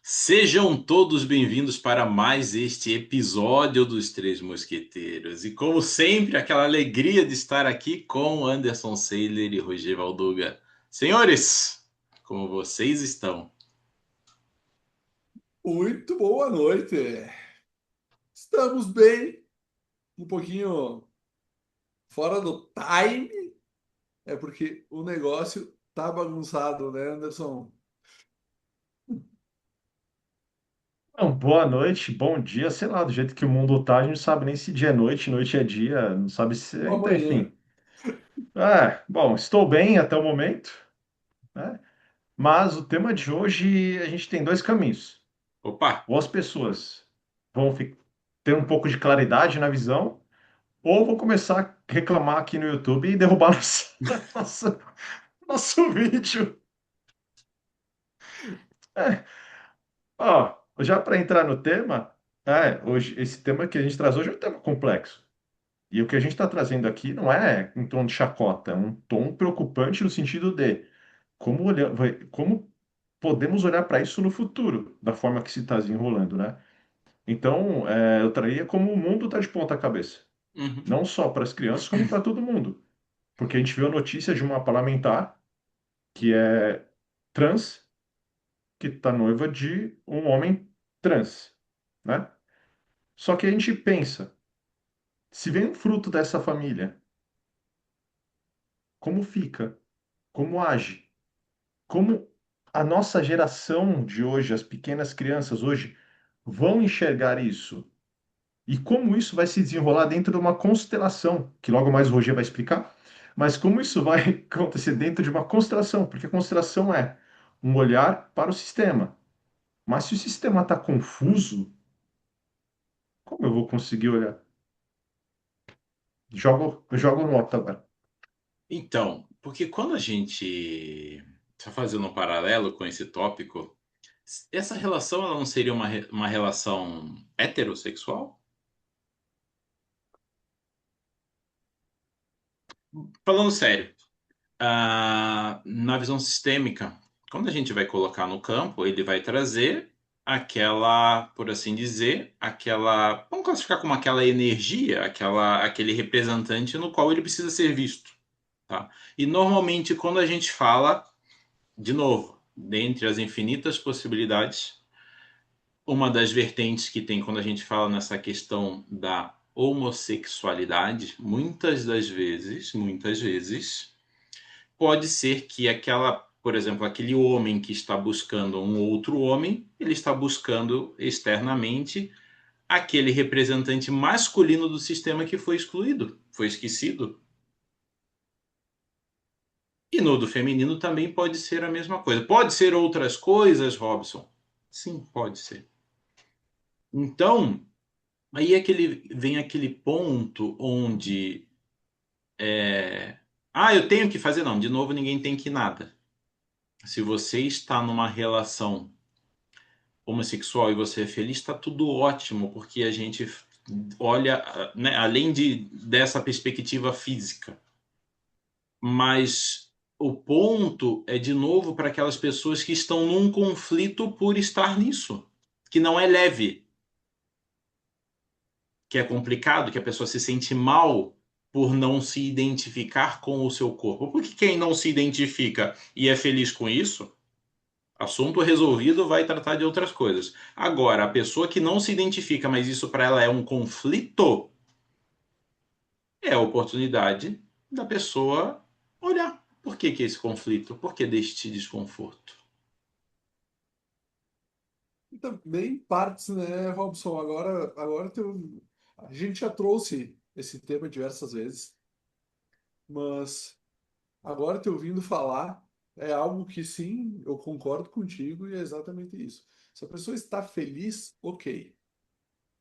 Sejam todos bem-vindos para mais este episódio dos Três Mosqueteiros. E como sempre, aquela alegria de estar aqui com Anderson Seiler e Roger Valduga. Senhores, como vocês estão? Muito boa noite. Estamos bem, um pouquinho fora do time, é porque o negócio tá bagunçado, né, Anderson? Não, boa noite, bom dia, sei lá, do jeito que o mundo tá, a gente não sabe nem se dia é noite, noite é dia, não sabe se. Ou Então, amanhã. enfim. Bom, estou bem até o momento, né? Mas o tema de hoje a gente tem dois caminhos. Opa, Ou as pessoas vão ter um pouco de claridade na visão, ou vão começar a reclamar aqui no YouTube e derrubar nosso, nosso vídeo. É, ó, já para entrar no tema, hoje, esse tema que a gente traz hoje é um tema complexo. E o que a gente está trazendo aqui não é um tom de chacota, é um tom preocupante no sentido de como podemos olhar para isso no futuro, da forma que se está desenrolando, né? Então, eu traria como o mundo está de ponta cabeça, uhum. não só para as crianças, como para todo mundo. Porque a gente viu a notícia de uma parlamentar que é trans, que está noiva de um homem trans, né? Só que a gente pensa, se vem um fruto dessa família, como fica? Como age? Como a nossa geração de hoje, as pequenas crianças hoje, vão enxergar isso? E como isso vai se desenrolar dentro de uma constelação, que logo mais o Roger vai explicar, mas como isso vai acontecer dentro de uma constelação, porque a constelação é um olhar para o sistema. Mas se o sistema está confuso, como eu vou conseguir olhar? Jogo nota agora. Então, porque quando a gente está fazendo um paralelo com esse tópico, essa relação ela não seria uma relação heterossexual? Falando sério. Na visão sistêmica, quando a gente vai colocar no campo, ele vai trazer aquela, por assim dizer, aquela, vamos classificar como aquela energia, aquele representante no qual ele precisa ser visto, tá? E normalmente quando a gente fala, de novo, dentre as infinitas possibilidades, uma das vertentes que tem quando a gente fala nessa questão da homossexualidade, muitas vezes pode ser que por exemplo, aquele homem que está buscando um outro homem, ele está buscando externamente aquele representante masculino do sistema que foi excluído, foi esquecido. E no do feminino também pode ser a mesma coisa. Pode ser outras coisas, Robson? Sim, pode ser. Então, aí vem aquele ponto onde eu tenho que fazer, não, de novo ninguém tem que nada. Se você está numa relação homossexual e você é feliz, está tudo ótimo, porque a gente olha, né, além dessa perspectiva física. Mas o ponto é, de novo, para aquelas pessoas que estão num conflito por estar nisso, que não é leve, que é complicado, que a pessoa se sente mal por não se identificar com o seu corpo. Porque quem não se identifica e é feliz com isso, assunto resolvido, vai tratar de outras coisas. Agora, a pessoa que não se identifica, mas isso para ela é um conflito, é a oportunidade da pessoa olhar. Por que esse conflito? Por que deste desconforto? E também partes, né, Robson? A gente já trouxe esse tema diversas vezes, mas agora te ouvindo falar é algo que sim, eu concordo contigo e é exatamente isso. Se a pessoa está feliz, ok.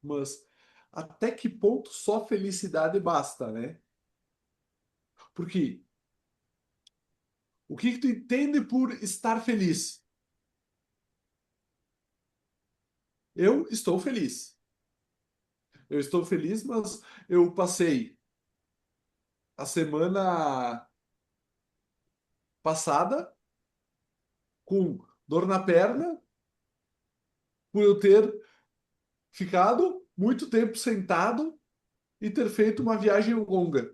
Mas até que ponto só felicidade basta, né? Porque o que que tu entende por estar feliz? Eu estou feliz. Eu estou feliz, mas eu passei a semana passada com dor na perna, por eu ter ficado muito tempo sentado e ter feito uma viagem longa.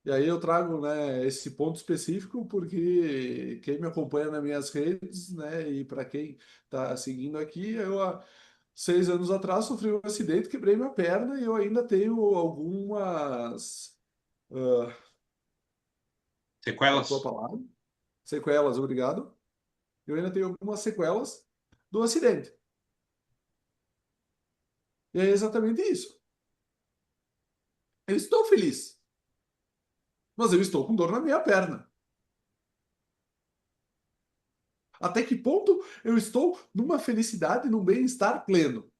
E aí eu trago, né, esse ponto específico porque quem me acompanha nas minhas redes, né, e para quem está seguindo aqui, eu há 6 anos atrás sofri um acidente, quebrei minha perna e eu ainda tenho algumas, faltou a Sequelas? palavra, sequelas, obrigado. Eu ainda tenho algumas sequelas do acidente. E é exatamente isso. Eu estou feliz, mas eu estou com dor na minha perna. Até que ponto eu estou numa felicidade, num bem-estar pleno?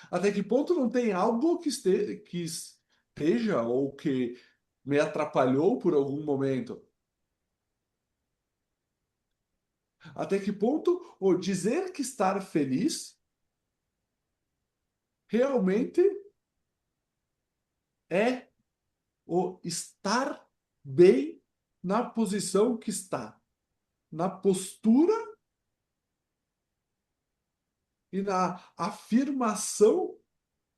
Até que ponto não tem algo que esteja ou que me atrapalhou por algum momento? Até que ponto o dizer que estar feliz realmente é o estar bem na posição que está, na postura e na afirmação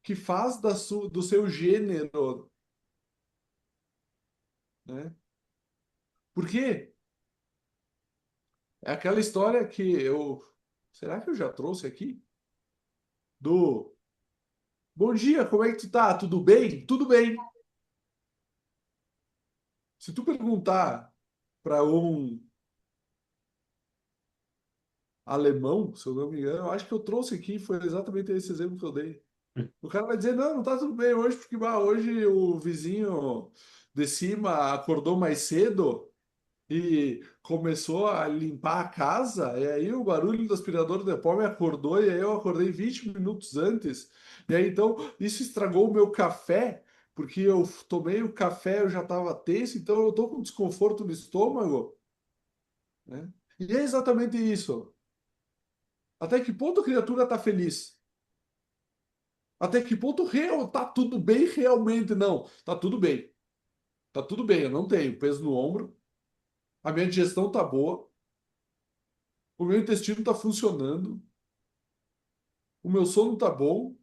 que faz do seu gênero, né? Porque é aquela história que eu. Será que eu já trouxe aqui? Do bom dia, como é que tu tá? Tudo bem? Tudo bem. Se tu perguntar para um alemão, se eu não me engano, eu acho que eu trouxe aqui, foi exatamente esse exemplo que eu dei. O cara vai dizer, não, não tá tudo bem hoje, porque hoje o vizinho de cima acordou mais cedo e começou a limpar a casa, e aí o barulho do aspirador de pó me acordou, e aí eu acordei 20 minutos antes, e aí então isso estragou o meu café, porque eu tomei o café, eu já estava tenso, então eu tô com desconforto no estômago, né? E é exatamente isso. Até que ponto a criatura está feliz? Até que ponto real, tá tudo bem realmente? Não, tá tudo bem. Tá tudo bem, eu não tenho peso no ombro, a minha digestão tá boa, o meu intestino tá funcionando, o meu sono tá bom,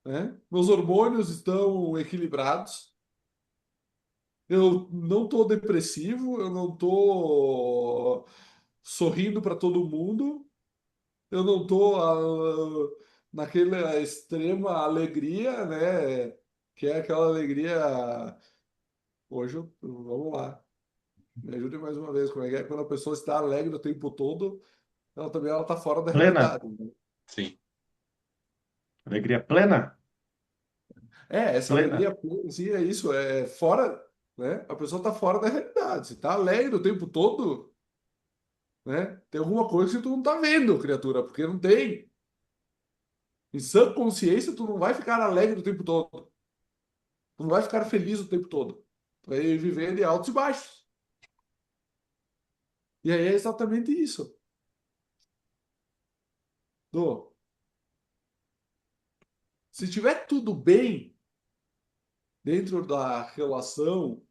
né? Meus hormônios estão equilibrados. Eu não tô depressivo, eu não tô sorrindo para todo mundo, eu não tô naquela extrema alegria, né? Que é aquela alegria. Hoje, vamos lá, me ajude mais uma vez. Como é que é quando a pessoa está alegre o tempo todo, ela está fora da Plena? realidade, né? Sim. Alegria plena? É, essa Plena. alegria, assim, é isso, é fora, né? A pessoa está fora da realidade. Se tá alegre o tempo todo, né? Tem alguma coisa que tu não tá vendo, criatura, porque não tem. Em sã consciência, tu não vai ficar alegre o tempo todo. Tu não vai ficar feliz o tempo todo. Tu vai viver de altos e baixos. E aí é exatamente isso. Do, se tiver tudo bem dentro da relação,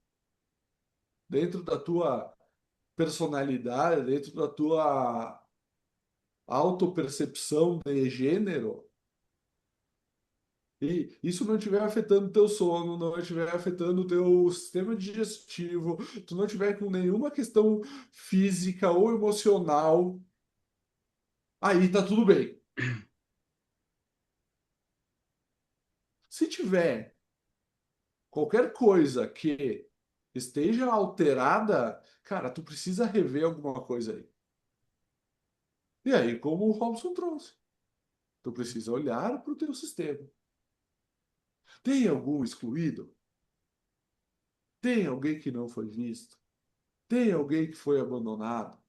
dentro da tua personalidade, dentro da tua autopercepção de gênero, e isso não estiver afetando o teu sono, não estiver afetando o teu sistema digestivo, tu não tiver com nenhuma questão física ou emocional, aí tá tudo bem. Se tiver qualquer coisa que esteja alterada, cara, tu precisa rever alguma coisa aí. E aí, como o Robson trouxe, tu precisa olhar para o teu sistema. Tem algum excluído? Tem alguém que não foi visto? Tem alguém que foi abandonado?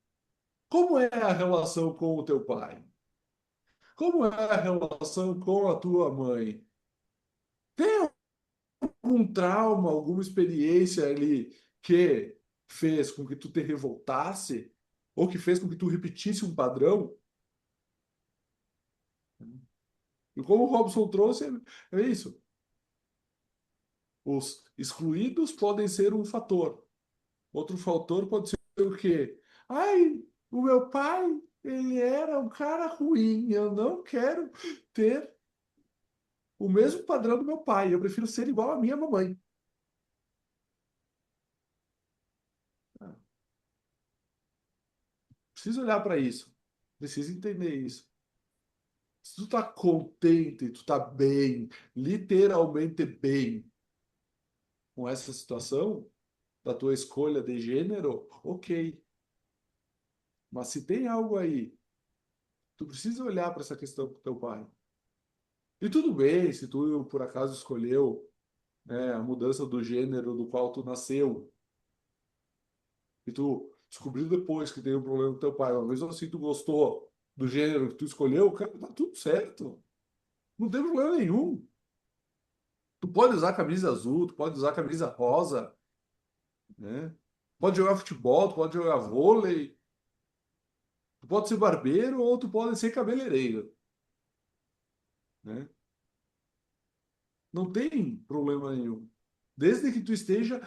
Como é a relação com o teu pai? Como é a relação com a tua mãe? Tem algum trauma, alguma experiência ali que fez com que tu te revoltasse? Ou que fez com que tu repetisse um padrão? E como o Robson trouxe, é isso. Os excluídos podem ser um fator. Outro fator pode ser o quê? Ai, o meu pai, ele era um cara ruim. Eu não quero ter o mesmo padrão do meu pai. Eu prefiro ser igual à minha mamãe. Precisa olhar para isso. Precisa entender isso. Se tu tá contente, tu tá bem, literalmente bem com essa situação da tua escolha de gênero, ok. Mas se tem algo aí, tu precisa olhar para essa questão com teu pai. E tudo bem, se tu por acaso escolheu, né, a mudança do gênero do qual tu nasceu, e tu descobriu depois que tem um problema com teu pai, mas mesmo assim tu gostou do gênero que tu escolheu, cara, tá tudo certo. Não tem problema nenhum. Tu pode usar camisa azul, tu pode usar camisa rosa, né? Pode jogar futebol, tu pode jogar vôlei, tu pode ser barbeiro ou tu pode ser cabeleireiro, né? Não tem problema nenhum. Desde que tu esteja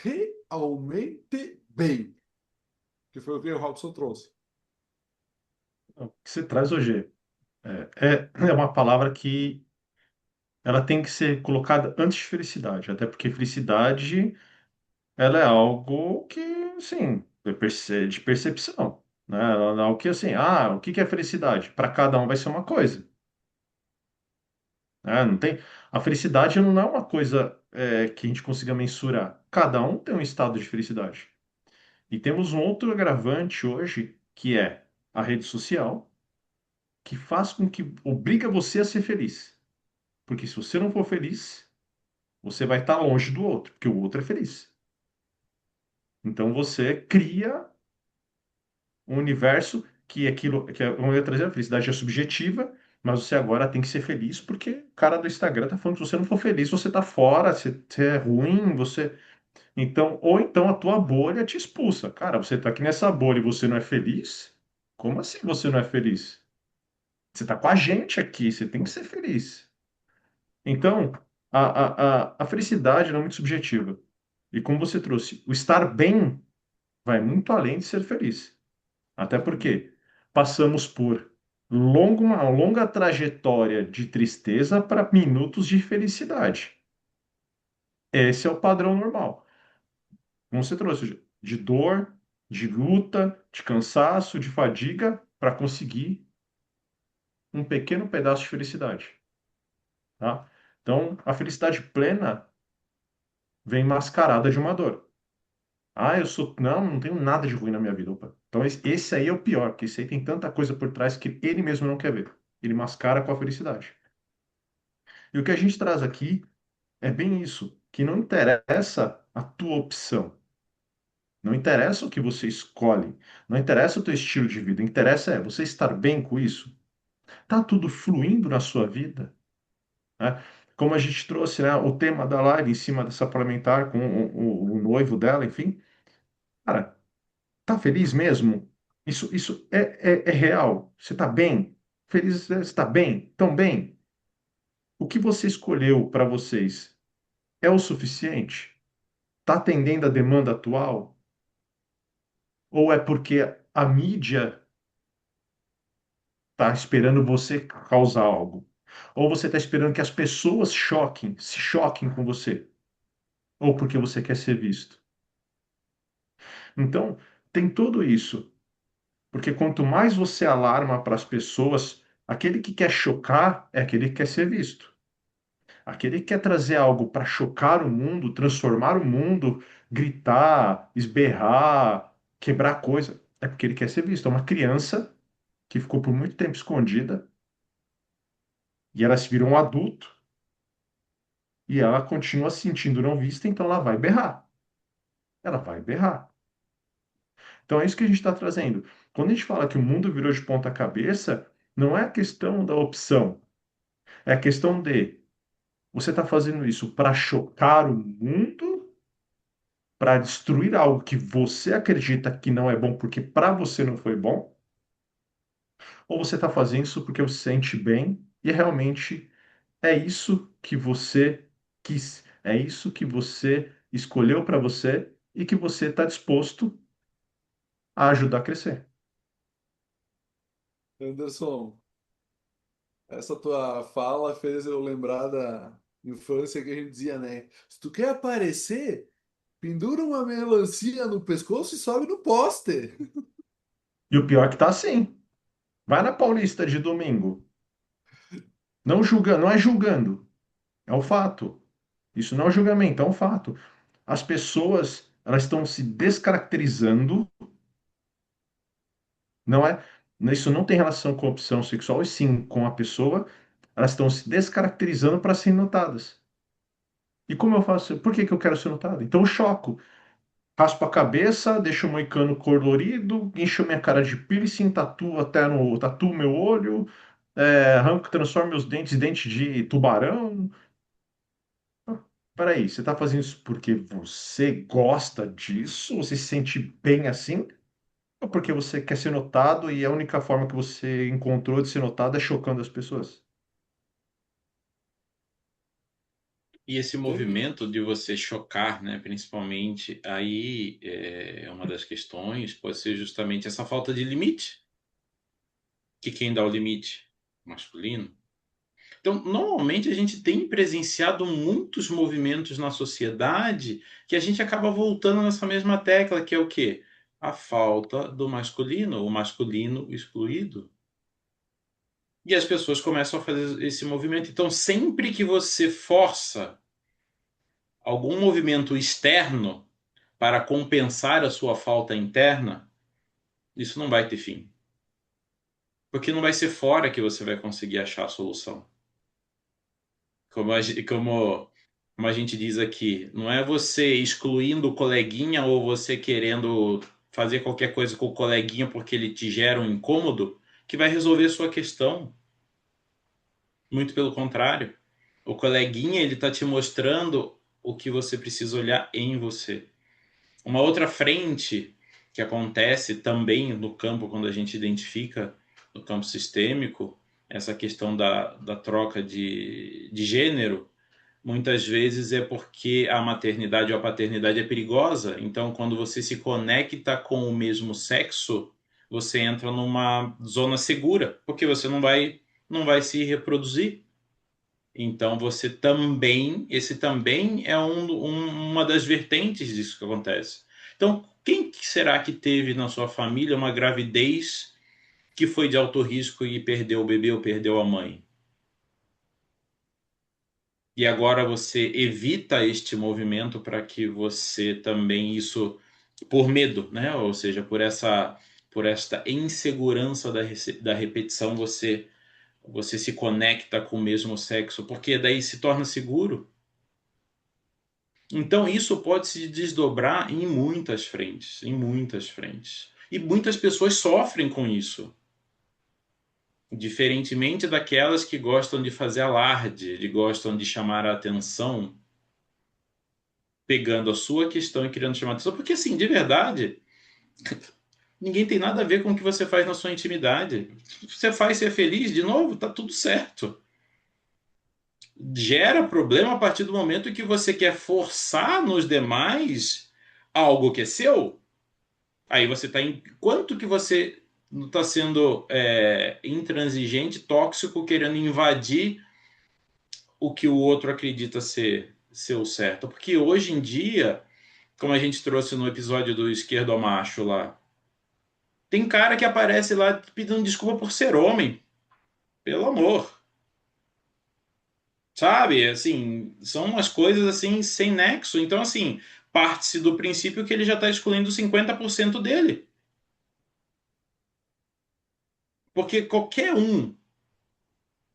realmente bem, que foi o que o Robson trouxe. O que você traz hoje é uma palavra que ela tem que ser colocada antes de felicidade, até porque felicidade ela é algo que, assim, de percepção, né? Ela é algo que, assim, o que que é felicidade? Para cada um vai ser uma coisa, né? Não tem, a felicidade não é uma coisa que a gente consiga mensurar. Cada um tem um estado de felicidade. E temos um outro agravante hoje, que é a rede social, que faz com que obriga você a ser feliz. Porque se você não for feliz, você vai estar longe do outro, porque o outro é feliz. Então você cria um universo que aquilo, que eu ia trazer, a felicidade é subjetiva, mas você agora tem que ser feliz porque o cara do Instagram tá falando que se você não for feliz, você tá fora, você é ruim, você. Então, ou então a tua bolha te expulsa. Cara, você tá aqui nessa bolha e você não é feliz? Como assim você não é feliz? Você tá com a gente aqui, você tem que ser feliz. Então, a felicidade não é muito subjetiva. E como você trouxe, o estar bem vai muito além de ser feliz. Até Uhum. porque passamos por uma longa trajetória de tristeza para minutos de felicidade. Esse é o padrão normal. Como você trouxe, de dor, de luta, de cansaço, de fadiga, para conseguir um pequeno pedaço de felicidade, tá? Então, a felicidade plena vem mascarada de uma dor. Eu sou. Não, não tenho nada de ruim na minha vida. Opa. Então, esse aí é o pior, porque esse aí tem tanta coisa por trás que ele mesmo não quer ver. Ele mascara com a felicidade. E o que a gente traz aqui é bem isso, que não interessa a tua opção, não interessa o que você escolhe, não interessa o teu estilo de vida, interessa você estar bem com isso. Tá tudo fluindo na sua vida, né? Como a gente trouxe, né, o tema da live em cima dessa parlamentar com o noivo dela, enfim. Cara, tá feliz mesmo? Isso é real. Você tá bem? Feliz, você está bem? Tão bem? O que você escolheu para vocês é o suficiente? Está atendendo a demanda atual? Ou é porque a mídia está esperando você causar algo? Ou você está esperando que as pessoas se choquem com você? Ou porque você quer ser visto? Então, tem tudo isso. Porque quanto mais você alarma para as pessoas, aquele que quer chocar é aquele que quer ser visto. Aquele que quer trazer algo para chocar o mundo, transformar o mundo, gritar, esberrar, quebrar coisa, é porque ele quer ser visto. É uma criança que ficou por muito tempo escondida e ela se virou um adulto e ela continua se sentindo não vista, então ela vai berrar. Ela vai berrar. Então é isso que a gente está trazendo. Quando a gente fala que o mundo virou de ponta cabeça, não é a questão da opção, é a questão de você está fazendo isso para chocar o mundo, para destruir algo que você acredita que não é bom porque para você não foi bom, ou você está fazendo isso porque você se sente bem e realmente é isso que você quis, é isso que você escolheu para você e que você está disposto a ajudar a crescer. Anderson, essa tua fala fez eu lembrar da infância que a gente dizia, né? Se tu quer aparecer, pendura uma melancia no pescoço e sobe no poste. E o pior é que tá assim. Vai na Paulista de domingo. Não julga, não é julgando, é o fato. Isso não é um julgamento, é um fato. As pessoas, elas estão se descaracterizando, não é? Isso não tem relação com a opção sexual, e sim com a pessoa. Elas estão se descaracterizando para serem notadas. E como eu faço? Por que que eu quero ser notado? Então eu choco. Raspo a cabeça, deixo o moicano colorido, encho minha cara de piercing, tatuo meu olho, arranco, transformo meus dentes em dentes de tubarão. Peraí, você tá fazendo isso porque você gosta disso? Você se sente bem assim? Ou porque você quer ser notado e a única forma que você encontrou de ser notado é chocando as pessoas? E esse Teve, movimento de você chocar, né, principalmente, aí é uma das questões, pode ser justamente essa falta de limite, que quem dá o limite? O masculino. Então, normalmente a gente tem presenciado muitos movimentos na sociedade que a gente acaba voltando nessa mesma tecla, que é o quê? A falta do masculino, o masculino excluído. E as pessoas começam a fazer esse movimento. Então, sempre que você força algum movimento externo para compensar a sua falta interna, isso não vai ter fim. Porque não vai ser fora que você vai conseguir achar a solução. Como a gente diz aqui, não é você excluindo o coleguinha ou você querendo fazer qualquer coisa com o coleguinha porque ele te gera um incômodo que vai resolver sua questão. Muito pelo contrário. O coleguinha, ele está te mostrando o que você precisa olhar em você. Uma outra frente que acontece também no campo, quando a gente identifica no campo sistêmico, essa questão da troca de gênero, muitas vezes é porque a maternidade ou a paternidade é perigosa. Então, quando você se conecta com o mesmo sexo, você entra numa zona segura, porque você não vai se reproduzir. Então, esse também é uma das vertentes disso que acontece. Então, quem que será que teve na sua família uma gravidez que foi de alto risco e perdeu o bebê ou perdeu a mãe? E agora você evita este movimento para que você também isso por medo, né? Ou seja, por esta insegurança da repetição, você se conecta com o mesmo sexo, porque daí se torna seguro. Então isso pode se desdobrar em muitas frentes, em muitas frentes. E muitas pessoas sofrem com isso, diferentemente daquelas que gostam de fazer alarde, de gostam de chamar a atenção pegando a sua questão e querendo chamar atenção, porque assim, de verdade, ninguém tem nada a ver com o que você faz na sua intimidade. Você faz ser feliz, de novo, tá tudo certo. Gera problema a partir do momento que você quer forçar nos demais algo que é seu. Aí você está em quanto que você está sendo intransigente, tóxico, querendo invadir o que o outro acredita ser o certo. Porque hoje em dia, como a gente trouxe no episódio do Esquerdo Macho lá, tem cara que aparece lá pedindo desculpa por ser homem. Pelo amor. Sabe? Assim, são umas coisas assim sem nexo. Então, assim, parte-se do princípio que ele já está excluindo 50% dele. Porque qualquer um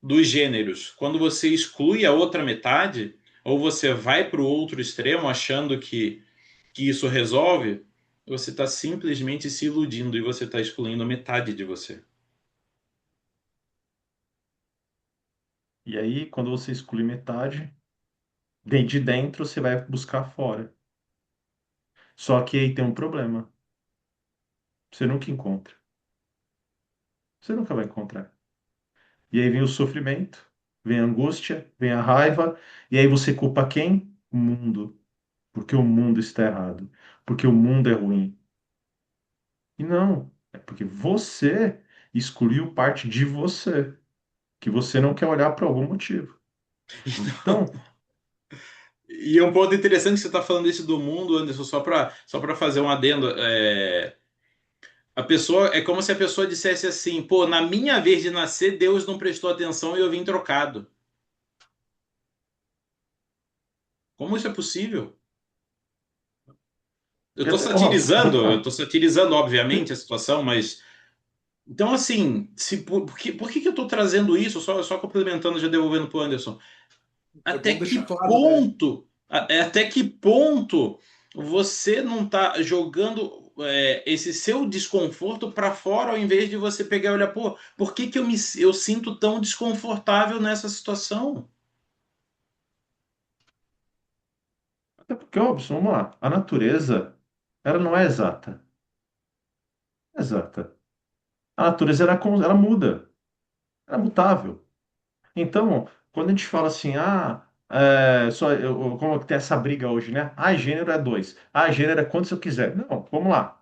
dos gêneros, quando você exclui a outra metade, ou você vai para o outro extremo achando que isso resolve, você está simplesmente se iludindo e você está excluindo metade de você. E aí, quando você exclui metade, de dentro você vai buscar fora. Só que aí tem um problema. Você nunca encontra. Você nunca vai encontrar. E aí vem o sofrimento, vem a angústia, vem a raiva, e aí você culpa quem? O mundo. Porque o mundo está errado. Porque o mundo é ruim. E não, é porque você excluiu parte de você, que você não quer olhar por algum motivo. Então, E é um ponto interessante que você está falando isso do mundo, Anderson, só para fazer um adendo. A pessoa é como se a pessoa dissesse assim: pô, na minha vez de nascer, Deus não prestou atenção e eu vim trocado. Como isso é possível? Vamos Eu lá. tô satirizando, obviamente, a situação, mas. Então, assim, por que que eu tô trazendo isso? Só complementando, já devolvendo pro Anderson. É Até bom que deixar claro, né? ponto, até que ponto você não está jogando esse seu desconforto para fora ao invés de você pegar e olhar, pô, por que que eu sinto tão desconfortável nessa situação? Até porque, óbvio, vamos lá. A natureza, ela não é exata. Exata. A natureza, ela muda. Ela é mutável. Então, quando a gente fala assim, como que tem essa briga hoje, né? Ah, gênero é dois. Ah, gênero é quantos eu quiser. Não, vamos lá.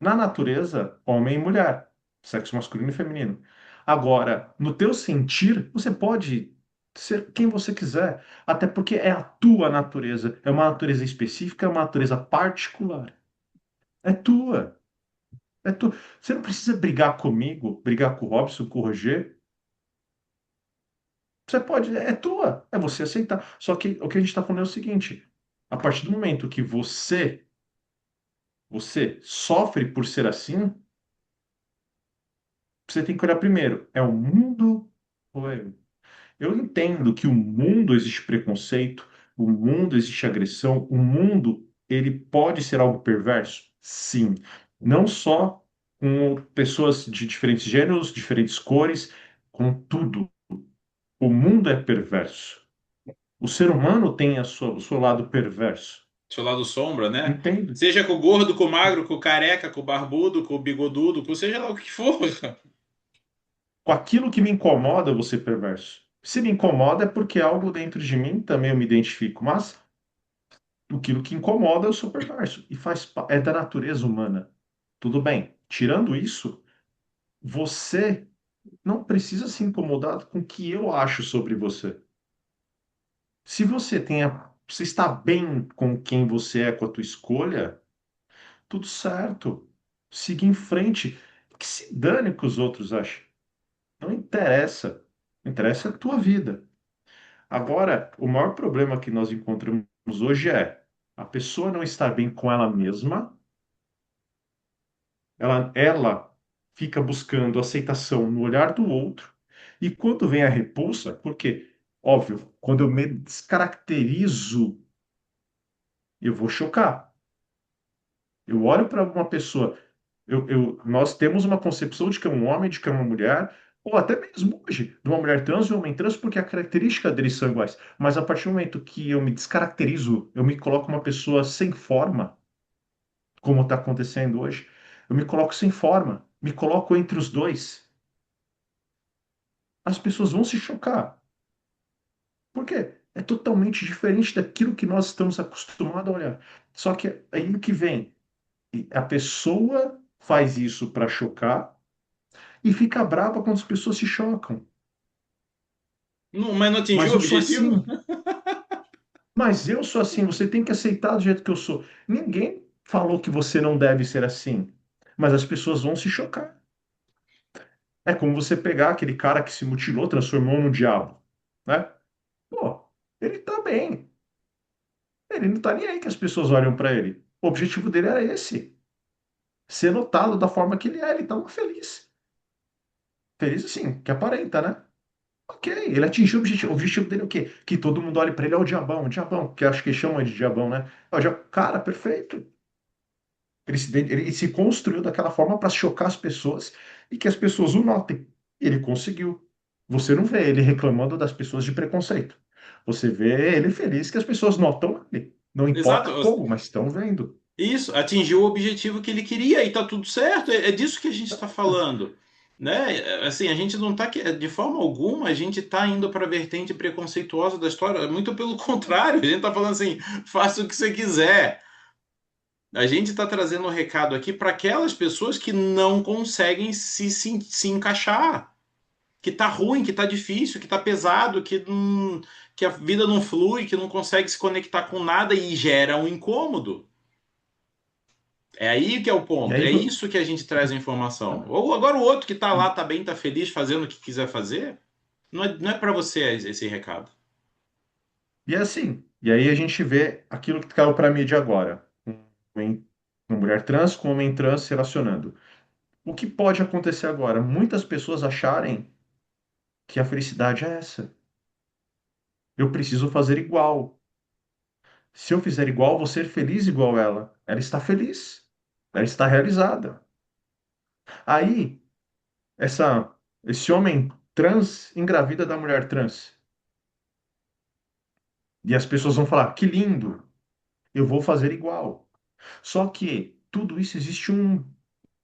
Na natureza, homem e mulher, sexo masculino e feminino. Agora, no teu sentir, você pode ser quem você quiser, até porque é a tua natureza, é uma natureza específica, é uma natureza particular. É tua, é tua. Você não precisa brigar comigo, brigar com o Robson, com o Roger. Você pode, é tua, é você aceitar. Só que o que a gente está falando é o seguinte: a partir do momento que você sofre por ser assim, você tem que olhar primeiro, é o mundo ou é eu? Eu entendo que o mundo existe preconceito, o mundo existe agressão, o mundo ele pode ser algo perverso, sim. Não só com pessoas de diferentes gêneros, diferentes cores, com tudo. O mundo é perverso. O ser humano tem o seu lado perverso. Seu lado sombra, né? Entende? Seja com o gordo, com o magro, com o careca, com o barbudo, com o bigodudo, com seja lá o que for. Com aquilo que me incomoda, eu vou ser perverso. Se me incomoda é porque algo dentro de mim também eu me identifico, mas aquilo que incomoda eu sou perverso e é da natureza humana. Tudo bem. Tirando isso, você não precisa se incomodar com o que eu acho sobre você. Se você está bem com quem você é, com a tua escolha, tudo certo. Siga em frente. Que se dane o que os outros acham. Não interessa. Interessa a tua vida. Agora, o maior problema que nós encontramos hoje é a pessoa não estar bem com ela mesma, ela fica buscando aceitação no olhar do outro, e quando vem a repulsa, porque, óbvio, quando eu me descaracterizo, eu vou chocar. Eu olho para uma pessoa, nós temos uma concepção de que é um homem, de que é uma mulher, ou até mesmo hoje, de uma mulher trans e um homem trans, porque a característica deles são iguais. Mas a partir do momento que eu me descaracterizo, eu me coloco uma pessoa sem forma, como está acontecendo hoje, eu me coloco sem forma, me coloco entre os dois. As pessoas vão se chocar. Por quê? É totalmente diferente daquilo que nós estamos acostumados a olhar. Só que aí que vem, a pessoa faz isso para chocar e fica brava quando as pessoas se chocam. Não, mas não atingiu Mas o eu sou objetivo? assim. Mas eu sou assim. Você tem que aceitar do jeito que eu sou. Ninguém falou que você não deve ser assim. Mas as pessoas vão se chocar. É como você pegar aquele cara que se mutilou, transformou num diabo, né? Pô, ele tá bem. Ele não tá nem aí que as pessoas olham para ele. O objetivo dele era esse. Ser notado da forma que ele é. Ele tava feliz. Feliz assim, que aparenta, né? Ok, ele atingiu o objetivo. O objetivo dele é o quê? Que todo mundo olhe para ele, é o diabão, que acho que chama de diabão, né? Cara, perfeito. Ele se construiu daquela forma para chocar as pessoas e que as pessoas o notem. Ele conseguiu. Você não vê ele reclamando das pessoas de preconceito. Você vê ele feliz que as pessoas notam ele. Não importa Exato. como, mas estão vendo. Isso, atingiu o objetivo que ele queria e tá tudo certo. É disso que a gente está falando, né? Assim, a gente não tá de forma alguma a gente tá indo para a vertente preconceituosa da história. Muito pelo contrário, a gente tá falando assim, faça o que você quiser. A gente está trazendo um recado aqui para aquelas pessoas que não conseguem se encaixar, que tá ruim, que tá difícil, que tá pesado, que a vida não flui, que não consegue se conectar com nada e gera um incômodo. É aí que é o E ponto. aí, É isso que a gente traz a informação. Ou agora o outro que tá lá, tá bem, tá feliz, fazendo o que quiser fazer, não é para você esse recado. e é assim, e aí a gente vê aquilo que caiu para a mídia agora. Homem- uma mulher trans com um homem trans se relacionando. O que pode acontecer agora? Muitas pessoas acharem que a felicidade é essa. Eu preciso fazer igual. Se eu fizer igual, vou ser feliz igual ela. Ela está feliz. Ela está realizada. Aí, esse homem trans engravida da mulher trans. E as pessoas vão falar: que lindo, eu vou fazer igual. Só que tudo isso existe um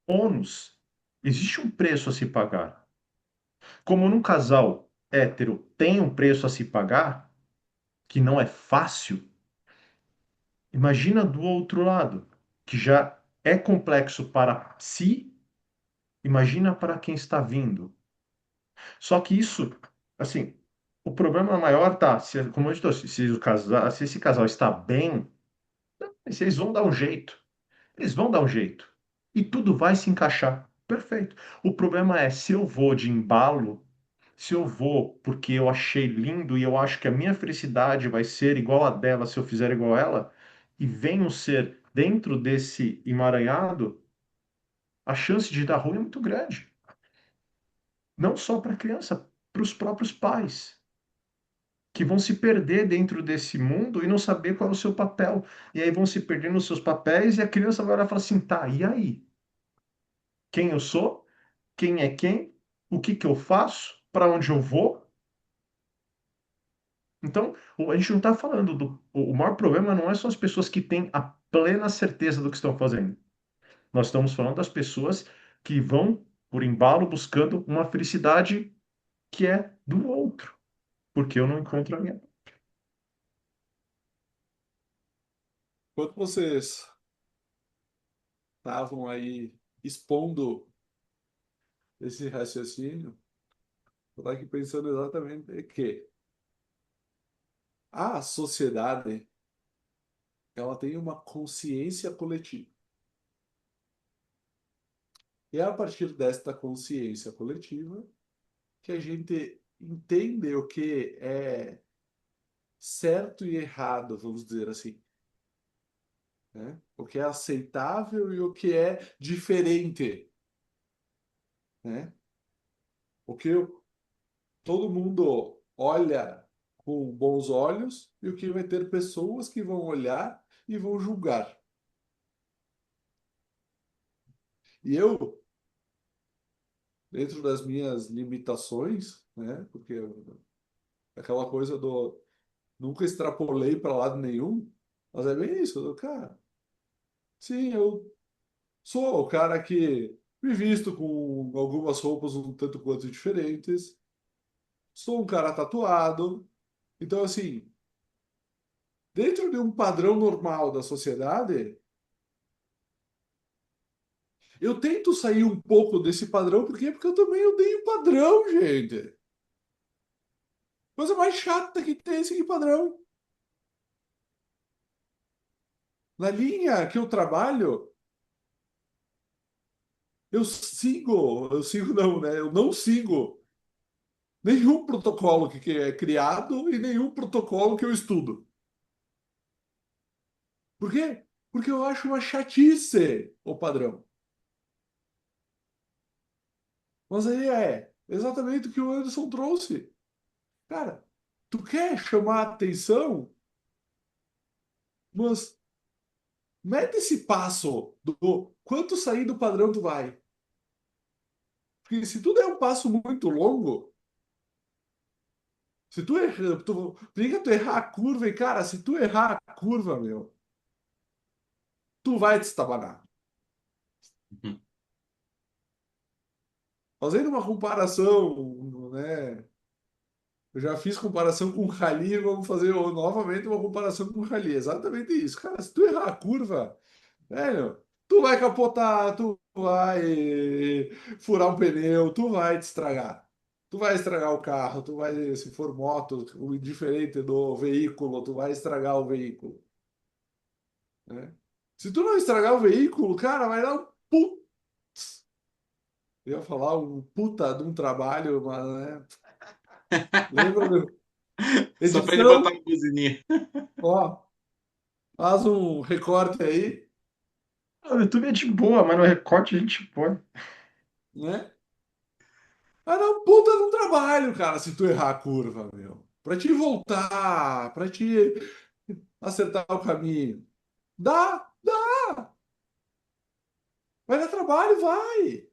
ônus, existe um preço a se pagar. Como num casal hétero tem um preço a se pagar, que não é fácil, imagina do outro lado, que já é complexo para si, imagina para quem está vindo. Só que isso, assim, o problema maior tá, como eu disse, se esse casal está bem, eles vão dar um jeito. Eles vão dar um jeito. E tudo vai se encaixar. Perfeito. O problema é se eu vou de embalo, se eu vou porque eu achei lindo e eu acho que a minha felicidade vai ser igual a dela se eu fizer igual a ela, e venho ser dentro desse emaranhado, a chance de dar ruim é muito grande. Não só para a criança, para os próprios pais, que vão se perder dentro desse mundo e não saber qual é o seu papel. E aí vão se perder nos seus papéis e a criança vai olhar e falar assim: tá, e aí? Quem eu sou? Quem é quem? O que que eu faço? Para onde eu vou? Então, a gente não está falando do. O maior problema não é só as pessoas que têm a plena certeza do que estão fazendo. Nós estamos falando das pessoas que vão, por embalo, buscando uma felicidade que é do outro, porque eu não encontro a minha. Enquanto vocês estavam aí expondo esse raciocínio, eu estava aqui pensando exatamente que a sociedade ela tem uma consciência coletiva. E é a partir desta consciência coletiva que a gente entende o que é certo e errado, vamos dizer assim, né? O que é aceitável e o que é diferente, né? O que todo mundo olha com bons olhos e o que vai ter pessoas que vão olhar e vão julgar. E eu, dentro das minhas limitações, né? Porque aquela coisa do nunca extrapolei para lado nenhum, mas é bem isso, cara. Sim, eu sou o cara que me visto com algumas roupas um tanto quanto diferentes. Sou um cara tatuado. Então, assim, dentro de um padrão normal da sociedade, eu tento sair um pouco desse padrão, por quê? Porque eu também odeio padrão, gente. Coisa mais chata que tem esse padrão. Na linha que eu trabalho, eu sigo não, né? Eu não sigo nenhum protocolo que é criado e nenhum protocolo que eu estudo. Por quê? Porque eu acho uma chatice o padrão. Mas aí é exatamente o que o Anderson trouxe. Cara, tu quer chamar atenção, mas mete esse passo do quanto sair do padrão tu vai. Porque se tu der um passo muito longo, se tu errar, liga tu errar a curva e, cara, se tu errar a curva, meu, tu vai te estabanar. Uhum. Fazendo uma comparação, né? Eu já fiz comparação com o Rally, vamos fazer novamente uma comparação com o Rally. Exatamente isso. Cara, se tu errar a curva, Velho, tu vai capotar, tu vai furar um pneu, tu vai te estragar. Tu vai estragar o carro, tu vai, se for moto, o indiferente do veículo, tu vai estragar o veículo, né? Se tu não estragar o veículo, cara, vai dar um putz. Eu ia falar um puta de um trabalho, mas, né? Lembra, meu? Só pra ele botar Edição, uma buzininha. ó, faz um recorte aí, O YouTube é de boa, mas no recorte a gente põe. né? Vai dar um puta de um trabalho, cara, se tu errar a curva, meu. Pra te voltar, pra te acertar o caminho. Dá. Vai dar trabalho, vai.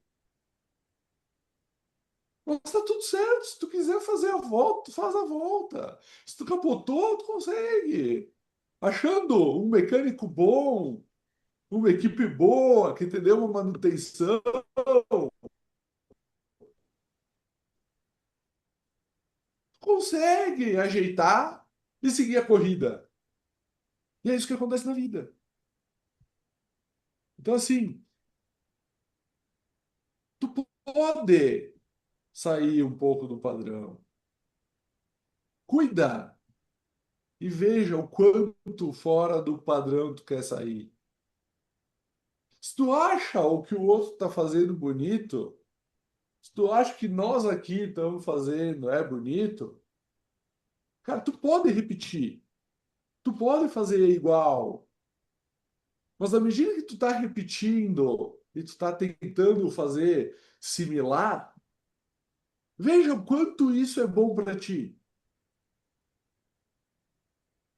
Mas tá tudo certo. Se tu quiser fazer a volta, tu faz a volta. Se tu capotou, tu consegue. Achando um mecânico bom, uma equipe boa, que entendeu uma manutenção, consegue ajeitar e seguir a corrida. E é isso que acontece na vida. Então, assim, tu pode sair um pouco do padrão. Cuida e veja o quanto fora do padrão tu quer sair. Se tu acha o que o outro está fazendo bonito, se tu acha que nós aqui estamos fazendo é bonito, cara, tu pode repetir, tu pode fazer igual, mas à medida que tu tá repetindo e tu tá tentando fazer similar, veja o quanto isso é bom para ti,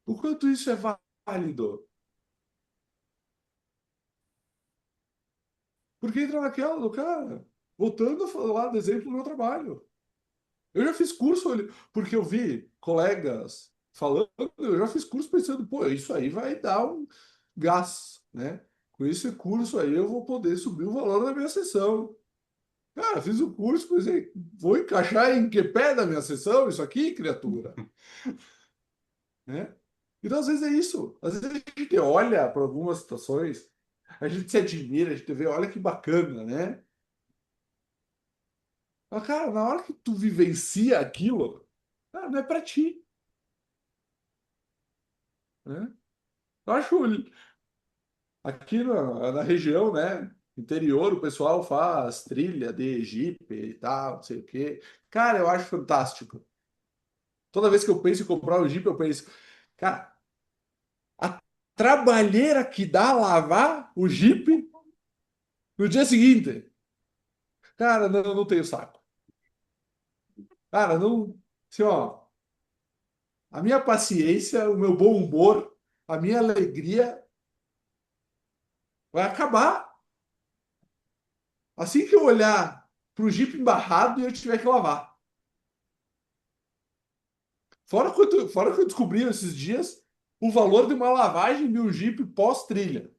o quanto isso é válido. Porque entra naquela do cara, voltando a falar do exemplo do meu trabalho. Eu já fiz curso, porque eu vi colegas falando, eu já fiz curso pensando, pô, isso aí vai dar um gás, né? Com esse curso aí eu vou poder subir o valor da minha sessão. Cara, fiz o curso, pensei, vou encaixar em que pé da minha sessão isso aqui, criatura, né? Então, às vezes é isso. Às vezes a gente olha para algumas situações, a gente se admira, a gente vê, olha que bacana, né? Mas, cara, na hora que tu vivencia aquilo, cara, não é para ti, né? Eu acho aqui na região, né? Interior, o pessoal faz trilha de Jeep e tal, não sei o quê. Cara, eu acho fantástico. Toda vez que eu penso em comprar um Jeep, eu penso, cara, a trabalheira que dá lavar o Jeep no dia seguinte. Cara, não tenho saco. Cara, não. Assim, ó, a minha paciência, o meu bom humor, a minha alegria vai acabar assim que eu olhar pro Jeep embarrado e eu tiver que lavar. Fora que eu descobri esses dias o valor de uma lavagem de um Jeep pós-trilha,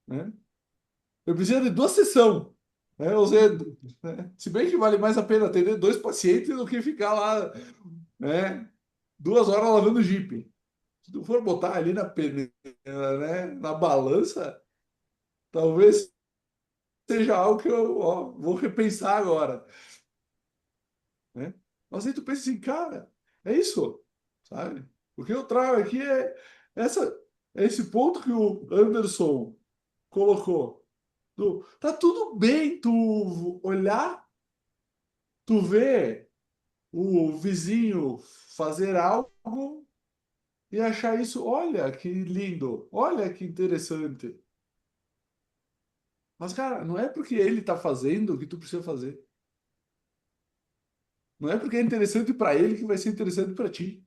né? Eu preciso de duas sessões, né? Ou seja, né? Se bem que vale mais a pena atender dois pacientes do que ficar lá, né? 2 horas lavando o Jeep. Se tu for botar ali na peneira, né? Na balança, talvez seja algo que eu ó, vou repensar agora, né? Mas aí tu pensa assim, cara, é isso, sabe? O que eu trago aqui essa, é esse ponto que o Anderson colocou. Tá tudo bem tu olhar, tu ver o vizinho fazer algo e achar isso, olha que lindo, olha que interessante. Mas, cara, não é porque ele tá fazendo que tu precisa fazer. Não é porque é interessante para ele que vai ser interessante para ti,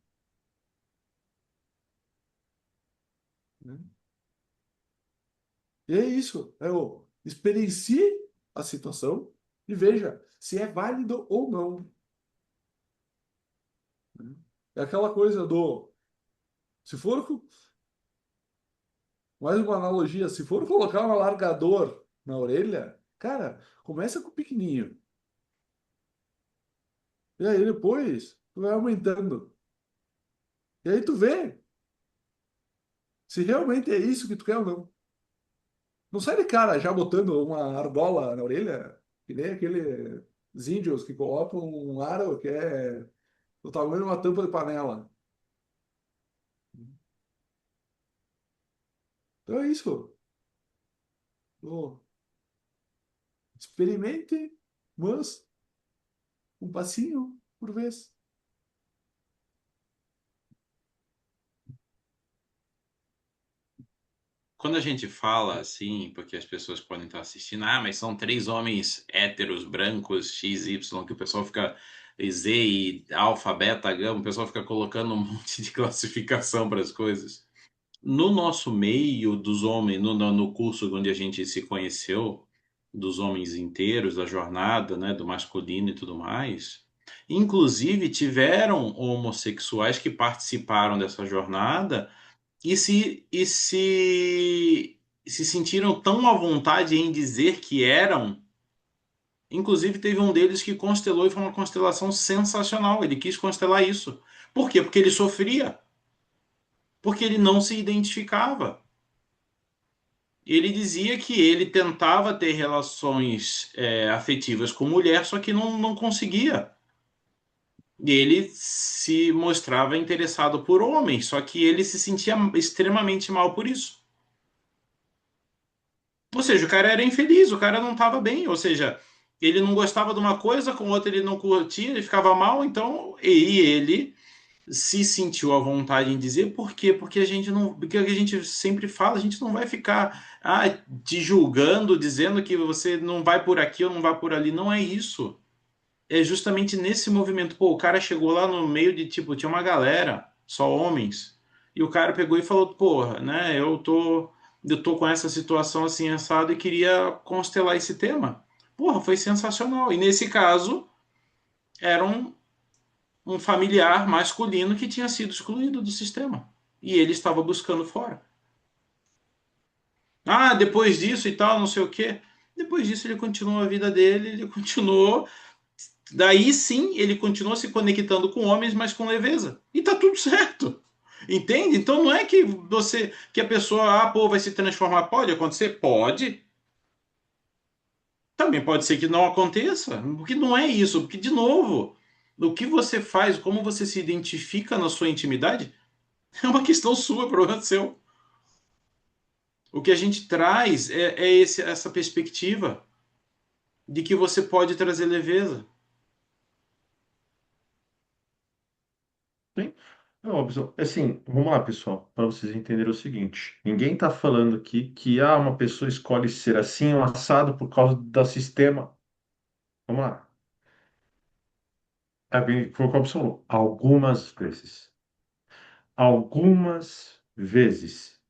né? E é isso. Experiencie a situação e veja se é válido ou não, né? É aquela coisa do. Se for. Mais uma analogia: se for colocar um alargador na orelha, cara, começa com o pequenininho. E aí depois tu vai aumentando. E aí tu vê se realmente é isso que tu quer ou não. Não sai de cara já botando uma argola na orelha, que nem aqueles índios que colocam um aro que é do tamanho de uma tampa de panela. Então é isso. Ô, experimente, mas um passinho por vez. Quando a gente fala assim, porque as pessoas podem estar assistindo, ah, mas são três homens héteros, brancos, X, Y, que o pessoal fica Z e alfa, beta, gama, o pessoal fica colocando um monte de classificação para as coisas. No nosso meio dos homens, no curso onde a gente se conheceu, dos homens inteiros, da jornada, né, do masculino e tudo mais, inclusive tiveram homossexuais que participaram dessa jornada e se sentiram tão à vontade em dizer que eram. Inclusive, teve um deles que constelou e foi uma constelação sensacional. Ele quis constelar isso. Por quê? Porque ele sofria. Porque ele não se identificava. Ele dizia que ele tentava ter relações afetivas com mulher, só que não conseguia. E ele se mostrava interessado por homens, só que ele se sentia extremamente mal por isso. Ou seja, o cara era infeliz, o cara não estava bem. Ou seja, ele não gostava de uma coisa, com outra ele não curtia, ele ficava mal, então. E ele se sentiu à vontade em dizer por quê? Porque a gente não. Porque a gente sempre fala, a gente não vai ficar te julgando, dizendo que você não vai por aqui ou não vai por ali. Não é isso. É justamente nesse movimento. Pô, o cara chegou lá no meio de tipo, tinha uma galera, só homens, e o cara pegou e falou: porra, né, eu tô com essa situação assim assado e queria constelar esse tema. Porra, foi sensacional. E nesse caso, era um familiar masculino que tinha sido excluído do sistema. E ele estava buscando fora. Ah, depois disso e tal, não sei o quê. Depois disso, ele continuou a vida dele, ele continuou. Daí sim, ele continua se conectando com homens, mas com leveza. E tá tudo certo. Entende? Então não é que a pessoa, pô, vai se transformar. Pode acontecer? Pode. Também pode ser que não aconteça. Porque não é isso. Porque, de novo, o que você faz, como você se identifica na sua intimidade, é uma questão sua, é problema seu. O que a gente traz essa perspectiva de que você pode trazer leveza. Sim. É óbvio. Assim, vamos lá, pessoal, para vocês entenderem o seguinte: ninguém está falando aqui que uma pessoa escolhe ser assim, um assado por causa do sistema. Vamos lá. Foi o que o Robson falou. Algumas vezes. Algumas vezes.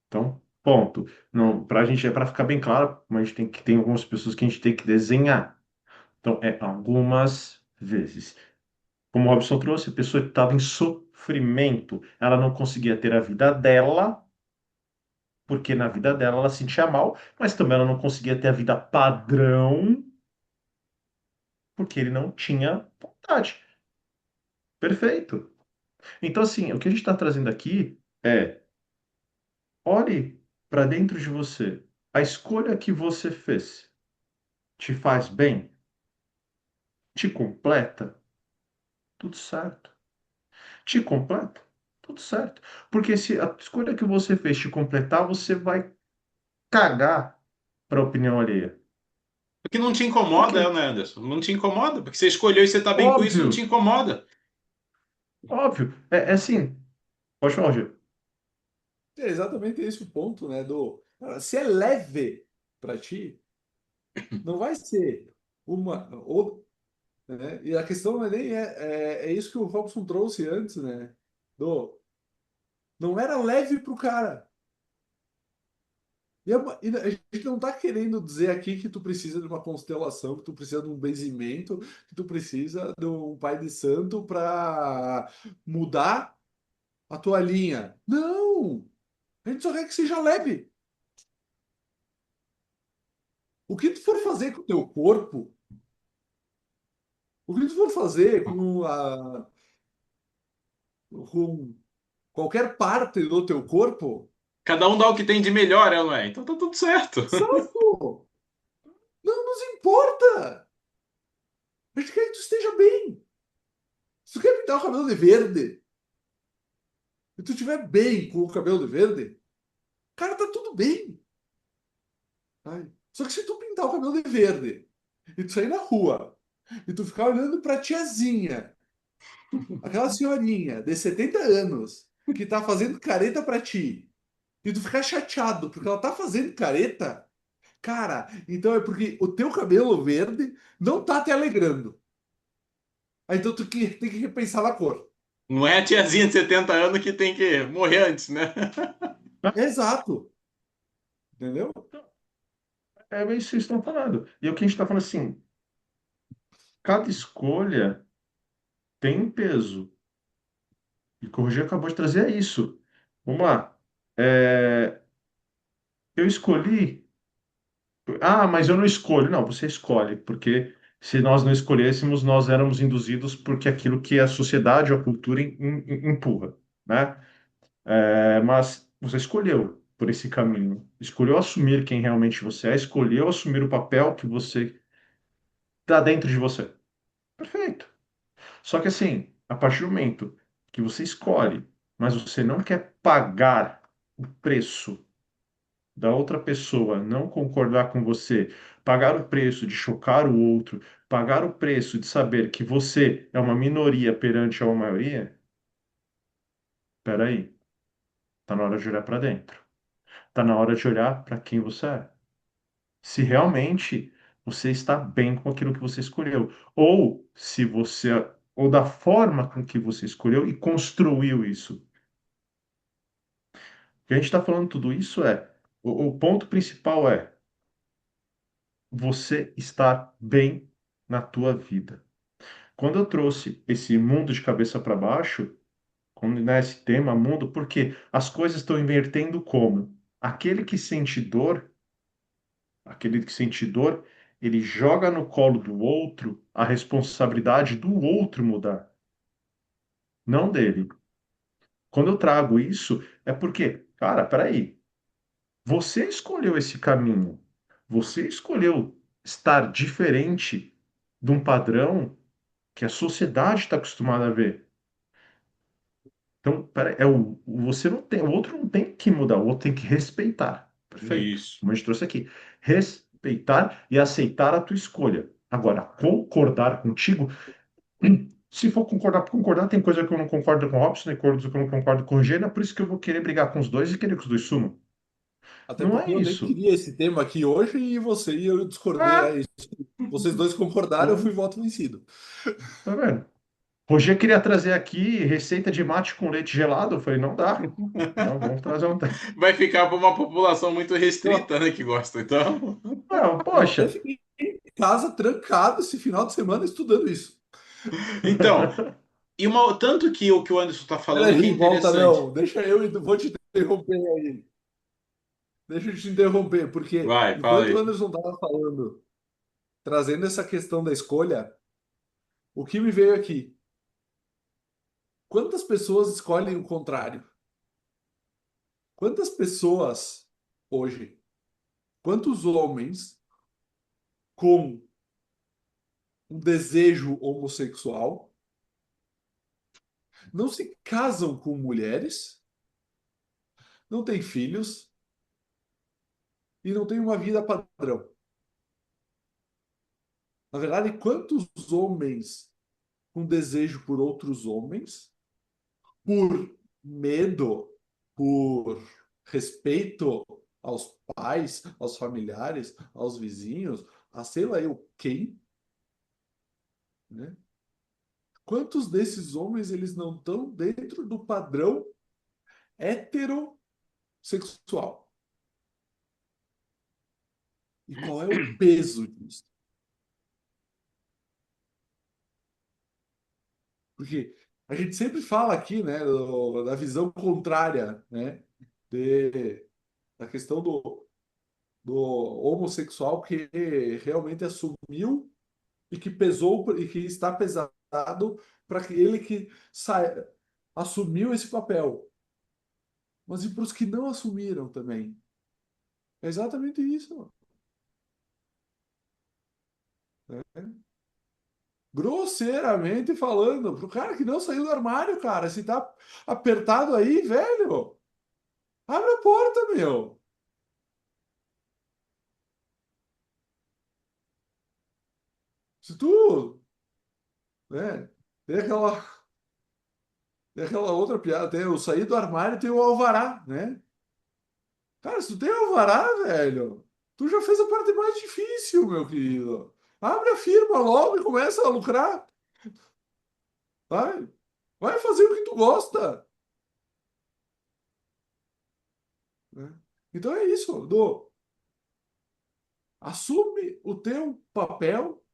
Então, ponto. Não, para a gente é para ficar bem claro, mas a gente tem algumas pessoas que a gente tem que desenhar. Então, é algumas vezes. Como o Robson trouxe, a pessoa estava em sofrimento. Ela não conseguia ter a vida dela, porque na vida dela ela se sentia mal, mas também ela não conseguia ter a vida padrão, porque ele não tinha vontade. Perfeito. Então, assim, o que a gente está trazendo aqui é: olhe para dentro de você. A escolha que você fez te faz bem? Te completa? Tudo certo. Te completa? Tudo certo. Porque se a escolha que você fez te completar, você vai cagar para a opinião alheia. Porque não te Por incomoda, quê? né, Anderson? Não te incomoda, porque você escolheu e você tá bem com isso, não te Óbvio, incomoda. óbvio. É assim. Pode falar, Gil. É exatamente esse o ponto, né? Cara, se é leve para ti, não vai ser uma. Ou, né? E a questão não é nem é isso que o Robson trouxe antes, né? Não era leve pro cara. E a gente não tá querendo dizer aqui que tu precisa de uma constelação, que tu precisa de um benzimento, que tu precisa de um pai de santo para mudar a tua linha. Não! A gente só quer que seja leve. O que tu for fazer com o teu corpo, o que tu for fazer com qualquer parte do teu corpo, Cada um dá o que tem de melhor, não é? Então tá tudo certo. Exato! Não nos importa! A gente quer que tu esteja bem. Se tu quer pintar o cabelo de verde e tu estiver bem com o cabelo de verde, cara, tá tudo bem. Sabe? Só que se tu pintar o cabelo de verde e tu sair na rua e tu ficar olhando pra tiazinha, aquela senhorinha de 70 anos que tá fazendo careta pra ti, e tu ficar chateado porque ela tá fazendo careta, cara, então é porque o teu cabelo verde não tá te alegrando. Aí então tem que repensar na cor. Não é a tiazinha de 70 anos que tem que morrer antes, né? Exato. Entendeu? É bem isso que vocês estão falando. E o que a gente está falando assim, cada escolha tem um peso. E o Rogério acabou de trazer é isso. Vamos lá. É, eu escolhi. Ah, mas eu não escolho. Não, você escolhe, porque se nós não escolhêssemos, nós éramos induzidos porque aquilo que a sociedade ou a cultura empurra, né? Mas você escolheu por esse caminho. Escolheu assumir quem realmente você é, escolheu assumir o papel que você dá dentro de você. Perfeito. Só que assim, a partir do momento que você escolhe, mas você não quer pagar o preço da outra pessoa não concordar com você, pagar o preço de chocar o outro, pagar o preço de saber que você é uma minoria perante a uma maioria, peraí, tá na hora de olhar para dentro. Tá na hora de olhar para quem você é. Se realmente você está bem com aquilo que você escolheu, ou se você, ou da forma com que você escolheu e construiu isso. O que a gente está falando tudo isso o ponto principal é você estar bem na tua vida. Quando eu trouxe esse mundo de cabeça para baixo, quando, né, esse tema mundo, porque as coisas estão invertendo como? Aquele que sente dor, ele joga no colo do outro a responsabilidade do outro mudar, não dele. Quando eu trago isso, é porque, cara, peraí, você escolheu esse caminho, você escolheu estar diferente de um padrão que a sociedade está acostumada a ver. Então, peraí, você não tem, o outro não tem que mudar, o outro tem que respeitar. Perfeito. Isso. Como a gente trouxe aqui. Respeitar e aceitar a tua escolha. Agora, concordar contigo, se for concordar por concordar, tem coisa que eu não concordo com o Robson, tem coisa que eu não concordo com o Gênero, por isso que eu vou querer brigar com os dois e querer que os dois sumam. Até Não porque é eu nem isso. queria esse tema aqui hoje e você e eu discordei. Ah, É isso. Vocês dois concordaram, eu fui voto vencido. tá vendo? Roger queria trazer aqui receita de mate com leite gelado. Eu falei, não dá. Não, vamos trazer um. Vai ficar para uma população muito Eu, restrita, né, que gosta. Então, Não, eu até poxa. fiquei em casa trancado esse final de semana estudando isso. então, e uma, tanto que o que o Anderson está falando que é Peraí, volta interessante. não. Deixa eu e vou te interromper aí. Deixa eu te interromper, porque Vai, fala enquanto o aí. Anderson estava falando, trazendo essa questão da escolha, o que me veio aqui? Quantas pessoas escolhem o contrário? Quantas pessoas hoje, quantos homens com um desejo homossexual não se casam com mulheres, não têm filhos e não têm uma vida padrão? Na verdade, quantos homens com desejo por outros homens, por medo, por respeito aos pais, aos familiares, aos vizinhos, a sei lá eu quem, né? Quantos desses homens eles não estão dentro do padrão heterossexual? E qual é o peso disso? Porque a gente sempre fala aqui, né, da visão contrária, né, da questão do homossexual que realmente assumiu e que pesou e que está pesado para ele que assumiu esse papel. mas e para os que não assumiram também? É exatamente isso, né? Grosseiramente falando, pro cara que não saiu do armário, cara, se tá apertado aí, velho, abre a porta, meu. Se tu, né, tem aquela outra piada, tem o sair do armário, tem o alvará, né? Cara, se tu tem alvará, velho, tu já fez a parte mais difícil, meu querido. Abre a firma logo e começa a lucrar, vai. Vai fazer o que tu gosta, né? Então é isso, assume o teu papel,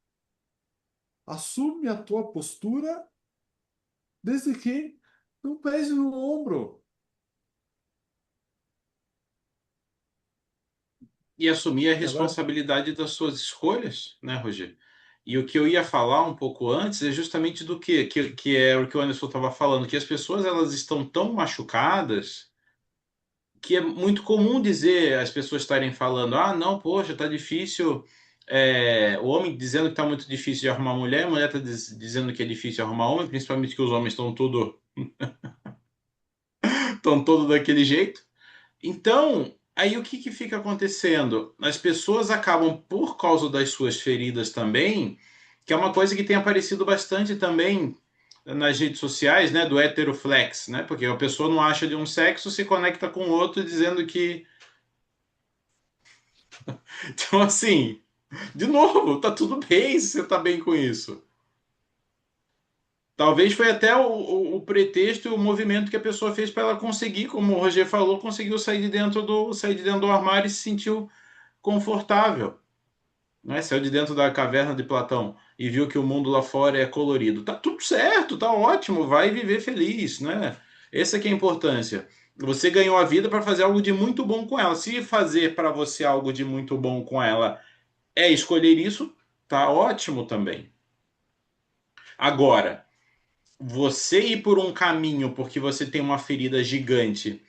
assume a tua postura, desde que não pese no ombro. E assumir a E agora, responsabilidade das suas escolhas, né, Roger? E o que eu ia falar um pouco antes é justamente do que é o que o Anderson estava falando, que as pessoas elas estão tão machucadas que é muito comum dizer as pessoas estarem falando, ah, não, poxa, tá difícil. O homem dizendo que tá muito difícil de arrumar mulher, a mulher tá dizendo que é difícil arrumar homem, principalmente que os homens estão todo daquele jeito. Então, aí o que fica acontecendo? As pessoas acabam, por causa das suas feridas também, que é uma coisa que tem aparecido bastante também nas redes sociais, né, do heteroflex, né? Porque a pessoa não acha de um sexo, se conecta com o outro dizendo que. Então, assim, de novo, tá tudo bem se você tá bem com isso. Talvez foi até o pretexto e o movimento que a pessoa fez para ela conseguir, como o Roger falou, conseguiu sair de dentro do armário e se sentiu confortável, né? Saiu de dentro da caverna de Platão e viu que o mundo lá fora é colorido. Tá tudo certo, tá ótimo, vai viver feliz, né? Essa que é a importância. Você ganhou a vida para fazer algo de muito bom com ela. Se fazer para você algo de muito bom com ela é escolher isso, tá ótimo também. Agora, você ir por um caminho porque você tem uma ferida gigante,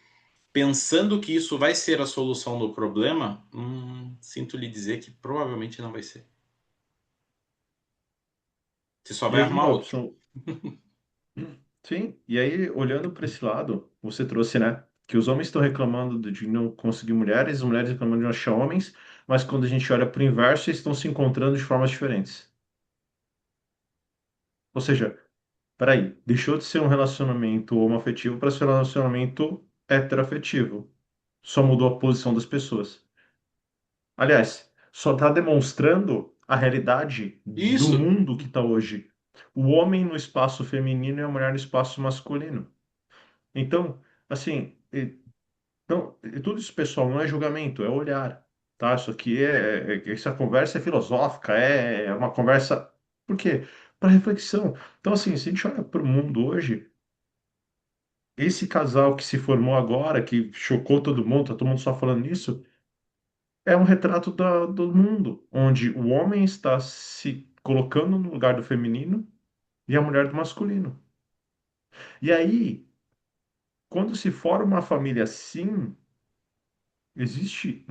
pensando que isso vai ser a solução do problema, sinto lhe dizer que provavelmente não vai ser. Você só E vai aí, arrumar outro. Robson, sim, e aí, olhando para esse lado, você trouxe, né, que os homens estão reclamando de não conseguir mulheres, as mulheres reclamando de não achar homens, mas quando a gente olha para o inverso, eles estão se encontrando de formas diferentes. Ou seja, peraí, deixou de ser um relacionamento homoafetivo para ser um relacionamento heteroafetivo. Só mudou a posição das pessoas. Aliás, só está demonstrando a realidade do Isso, mundo que está hoje. O homem no espaço feminino e a mulher no espaço masculino. Então, assim, então, tudo isso, pessoal, não é julgamento, é olhar, tá? Isso aqui essa conversa é filosófica, é uma conversa, por quê? Para reflexão. Então, assim, se a gente olha para o mundo hoje, esse casal que se formou agora, que chocou todo mundo, tá todo mundo só falando nisso, é um retrato do mundo, onde o homem está se colocando no lugar do feminino e a mulher do masculino. E aí, quando se forma uma família assim, existe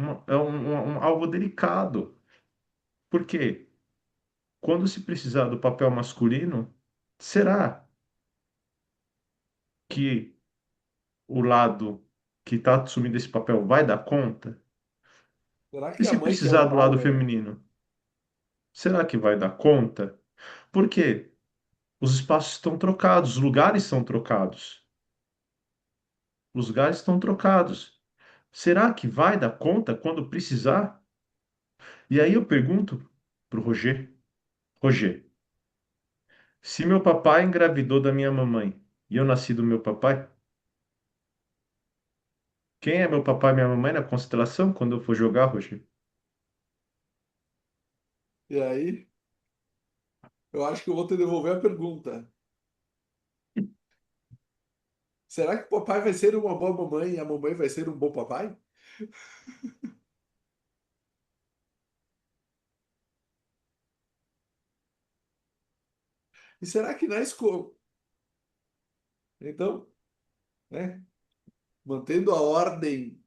algo delicado. Por quê? Quando se precisar do papel masculino, será que o lado que está assumindo esse papel vai dar conta? será E que a se mãe quer precisar o do pau, lado velho? feminino, será que vai dar conta? Por quê? Os espaços estão trocados, os lugares são trocados. Os lugares estão trocados. Será que vai dar conta quando precisar? E aí eu pergunto pro Roger, Roger, se meu papai engravidou da minha mamãe e eu nasci do meu papai, quem é meu papai e minha mamãe na constelação quando eu for jogar, Roger? E aí, eu acho que eu vou te devolver a pergunta. Será que o papai vai ser uma boa mamãe e a mamãe vai ser um bom papai? E será que na escola. Então, né? mantendo a ordem,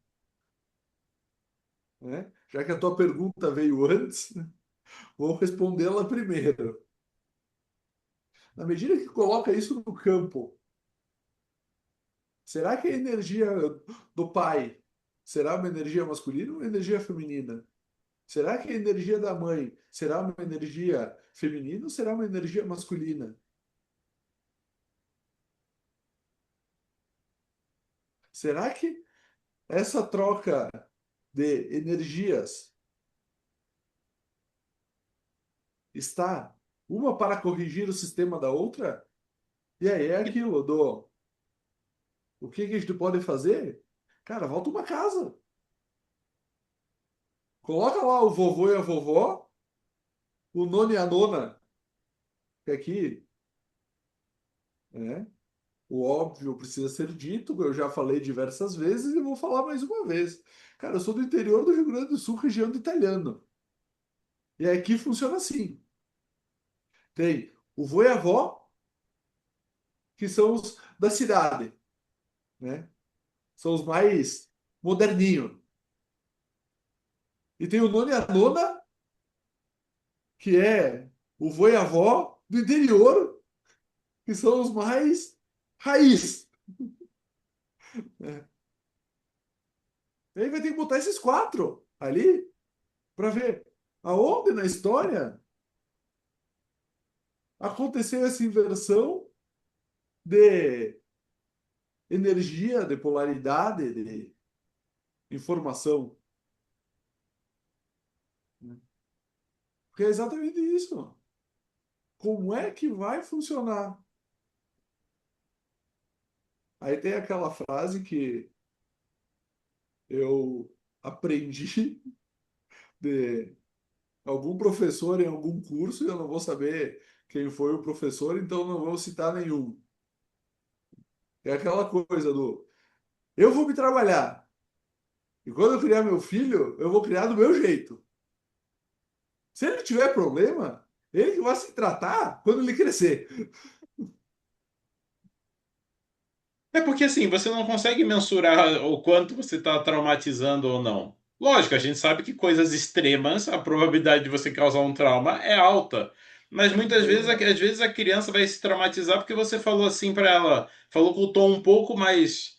né? Já que a tua pergunta veio antes, vou respondê-la primeiro. Na medida que coloca isso no campo, será que a energia do pai será uma energia masculina ou uma energia feminina? Será que a energia da mãe será uma energia feminina ou será uma energia masculina? Será que essa troca de energias está uma para corrigir o sistema da outra? E aí é aquilo do o que que a gente pode fazer? Cara, volta uma casa. Coloca lá o vovô e a vovó, o nono e a nona, que aqui, né? O óbvio precisa ser dito, eu já falei diversas vezes e vou falar mais uma vez. Cara, eu sou do interior do Rio Grande do Sul, região do Italiano. E aqui funciona assim. Tem o vô e a avó, que são os da cidade, né? São os mais moderninhos. E tem o nono e a nona, que é o vô e a avó do interior, que são os mais raiz, né? E aí vai ter que botar esses quatro ali para ver aonde na história aconteceu essa inversão de energia, de polaridade, de informação, né? Porque é exatamente isso. Como é que vai funcionar? Aí tem aquela frase que eu aprendi de algum professor em algum curso, e eu não vou saber quem foi o professor, então não vou citar nenhum. É aquela coisa do eu vou me trabalhar, e quando eu criar meu filho, eu vou criar do meu jeito. Se ele tiver problema, ele que vai se tratar quando ele crescer. É porque assim, você não consegue mensurar o quanto você está traumatizando ou não. Lógico, a gente sabe que coisas extremas, a probabilidade de você causar um trauma é alta. Mas muitas vezes, Exato. às vezes a criança vai se traumatizar porque você falou assim para ela, falou com o tom um pouco mais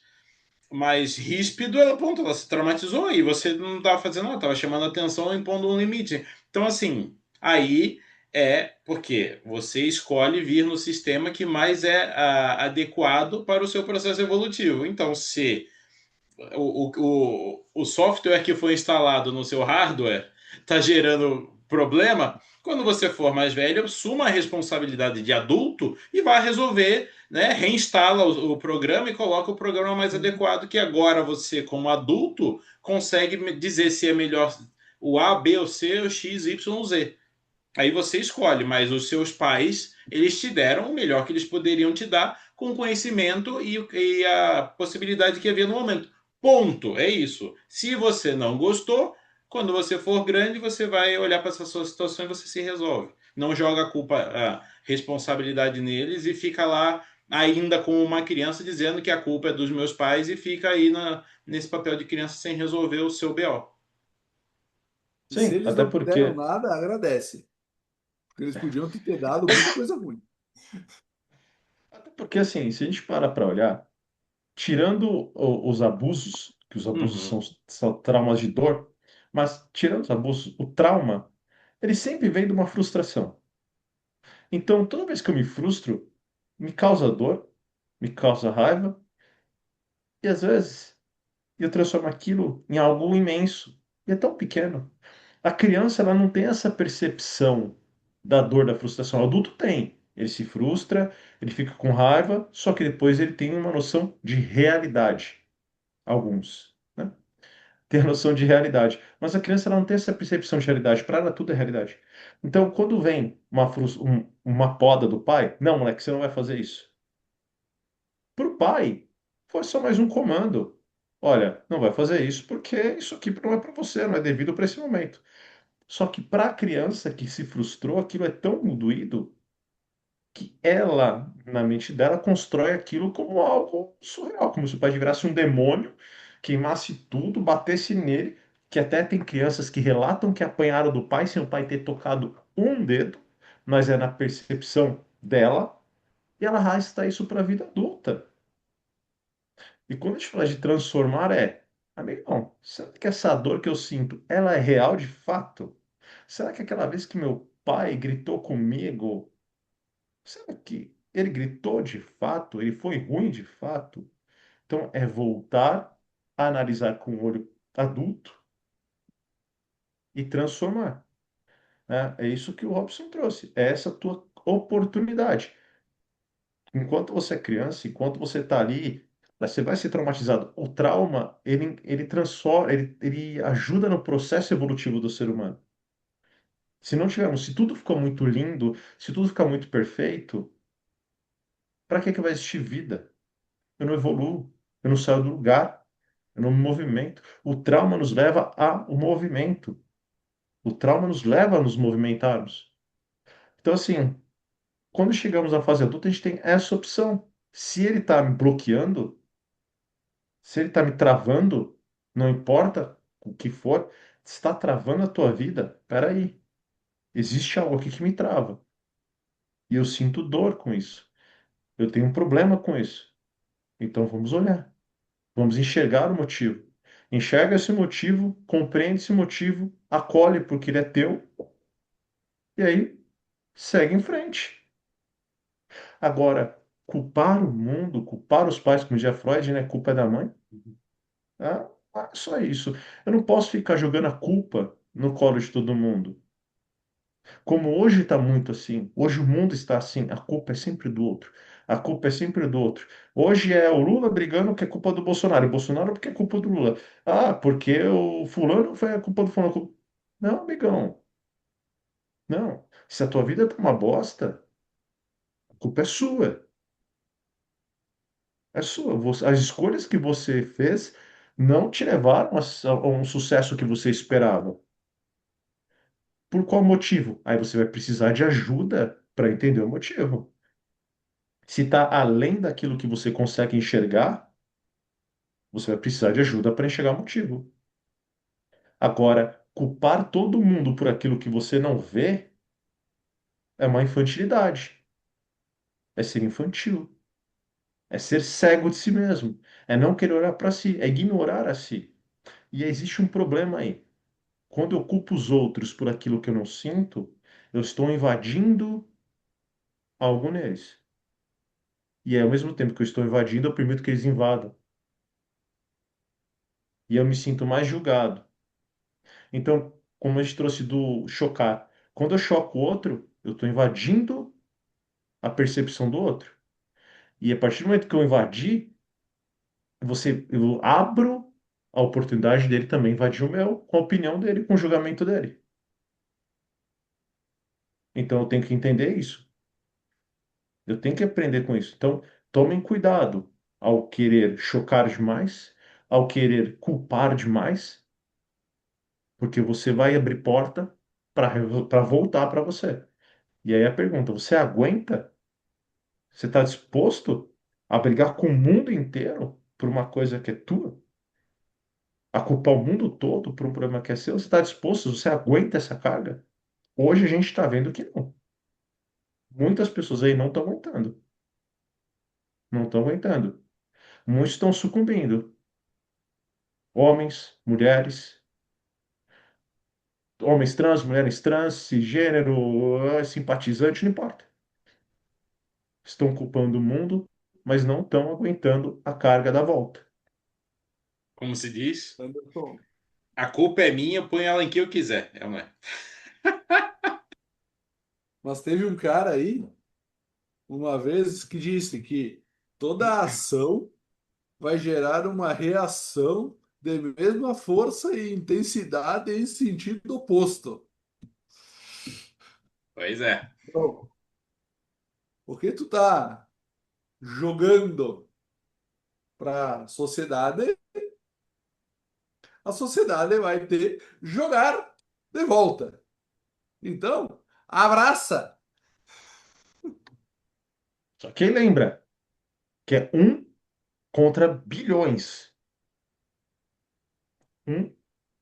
ríspido, ela, ponto, ela se traumatizou e você não estava fazendo nada, estava chamando atenção, impondo um limite. Então, assim, aí é porque você escolhe vir no sistema que mais é adequado para o seu processo evolutivo. Então, se o software que foi instalado no seu hardware está gerando problema, quando você for mais velho, assuma a responsabilidade de adulto e vá resolver, né? Reinstala o programa e coloca o programa mais Sim. adequado, que agora você, como adulto, consegue dizer se é melhor o A, B, o C, o X, Y, Z. Aí você escolhe, mas os seus pais, eles te deram o melhor que eles poderiam te dar com o conhecimento e a possibilidade que havia no momento. Ponto, é isso. Se você não gostou, quando você for grande, você vai olhar para essa sua situação e você se resolve. Não joga a culpa, a responsabilidade neles e fica lá ainda como uma criança dizendo que a culpa é dos meus pais e fica aí nesse papel de criança sem resolver o seu BO. E se Sim, eles até não te deram porque, nada, agradece. Porque eles podiam te ter dado muita coisa ruim. até porque assim, se a gente parar para olhar, tirando os abusos, que os abusos Uhum. são traumas de dor, mas tirando os abusos, o trauma, ele sempre vem de uma frustração. Então, toda vez que eu me frustro, me causa dor, me causa raiva, e às vezes eu transformo aquilo em algo imenso. E é tão pequeno. A criança, ela não tem essa percepção da dor, da frustração. O adulto tem. Ele se frustra, ele fica com raiva, só que depois ele tem uma noção de realidade. Alguns, né? Tem a noção de realidade. Mas a criança, ela não tem essa percepção de realidade. Para ela, tudo é realidade. Então, quando vem uma poda do pai, não, moleque, você não vai fazer isso. Para o pai, foi só mais um comando. Olha, não vai fazer isso porque isso aqui não é para você, não é devido para esse momento. Só que para a criança que se frustrou, aquilo é tão doído que ela, na mente dela, constrói aquilo como algo surreal, como se o pai virasse um demônio, queimasse tudo, batesse nele, que até tem crianças que relatam que apanharam do pai sem o pai ter tocado um dedo, mas é na percepção dela, e ela arrasta isso para a vida adulta. E quando a gente fala de transformar, amigão, será que essa dor que eu sinto, ela é real de fato? Será que aquela vez que meu pai gritou comigo, será que ele gritou de fato? Ele foi ruim de fato? Então, é voltar a analisar com o olho adulto e transformar, né? É isso que o Robson trouxe. É essa tua oportunidade. Enquanto você é criança, enquanto você está ali, você vai ser traumatizado. O trauma, ele transforma, ele ajuda no processo evolutivo do ser humano. Se não tivermos, se tudo ficou muito lindo, se tudo ficar muito perfeito, para que vai existir vida? Eu não evoluo, eu não saio do lugar, eu não me movimento. O trauma nos leva ao movimento. O trauma nos leva a nos movimentarmos. Então, assim, quando chegamos à fase adulta, a gente tem essa opção. Se ele está me bloqueando, se ele está me travando, não importa o que for, se está travando a tua vida, peraí, existe algo aqui que me trava. E eu sinto dor com isso. Eu tenho um problema com isso. Então vamos olhar. Vamos enxergar o motivo. Enxerga esse motivo, compreende esse motivo, acolhe porque ele é teu, e aí segue em frente. Agora, culpar o mundo, culpar os pais, como dizia Freud, né? Culpa é da mãe. Só isso. Eu não posso ficar jogando a culpa no colo de todo mundo. Como hoje está muito assim, hoje o mundo está assim, a culpa é sempre do outro. A culpa é sempre do outro. Hoje é o Lula brigando que é culpa do Bolsonaro, o Bolsonaro porque é culpa do Lula. Ah, porque o fulano foi a culpa do fulano. Não, amigão, não. Se a tua vida tá uma bosta, a culpa é sua. É sua. As escolhas que você fez não te levaram a um sucesso que você esperava. Por qual motivo? Aí você vai precisar de ajuda para entender o motivo. Se está além daquilo que você consegue enxergar, você vai precisar de ajuda para enxergar o motivo. Agora, culpar todo mundo por aquilo que você não vê é uma infantilidade. É ser infantil. É ser cego de si mesmo. É não querer olhar para si. É ignorar a si. E existe um problema aí. Quando eu culpo os outros por aquilo que eu não sinto, eu estou invadindo algo neles. E ao mesmo tempo que eu estou invadindo, eu permito que eles invadam. E eu me sinto mais julgado. Então, como a gente trouxe do chocar, quando eu choco o outro, eu estou invadindo a percepção do outro. E a partir do momento que eu invadi, eu abro a oportunidade dele também invadir o meu, com a opinião dele, com o julgamento dele. Então, eu tenho que entender isso. Eu tenho que aprender com isso. Então, tomem cuidado ao querer chocar demais, ao querer culpar demais, porque você vai abrir porta para voltar para você. E aí a pergunta: você aguenta? Você está disposto a brigar com o mundo inteiro por uma coisa que é tua? A culpar o mundo todo por um problema que é seu? Você está disposto? Você aguenta essa carga? Hoje a gente está vendo que não. Muitas pessoas aí não estão aguentando. Não estão aguentando. Muitos estão sucumbindo. Homens, mulheres, homens trans, mulheres trans, cisgênero, simpatizante, não importa. Estão culpando o mundo, mas não estão aguentando a carga da volta. Como se diz, Anderson, a culpa é minha, põe ela em que eu quiser. É, não é? mas teve um cara aí, uma vez, que disse que toda ação vai gerar uma reação de mesma força e intensidade em sentido oposto. Pois é. Então, o que tu tá jogando para a sociedade vai ter jogar de volta. Então, abraça. Só que aí lembra que é um contra bilhões. Um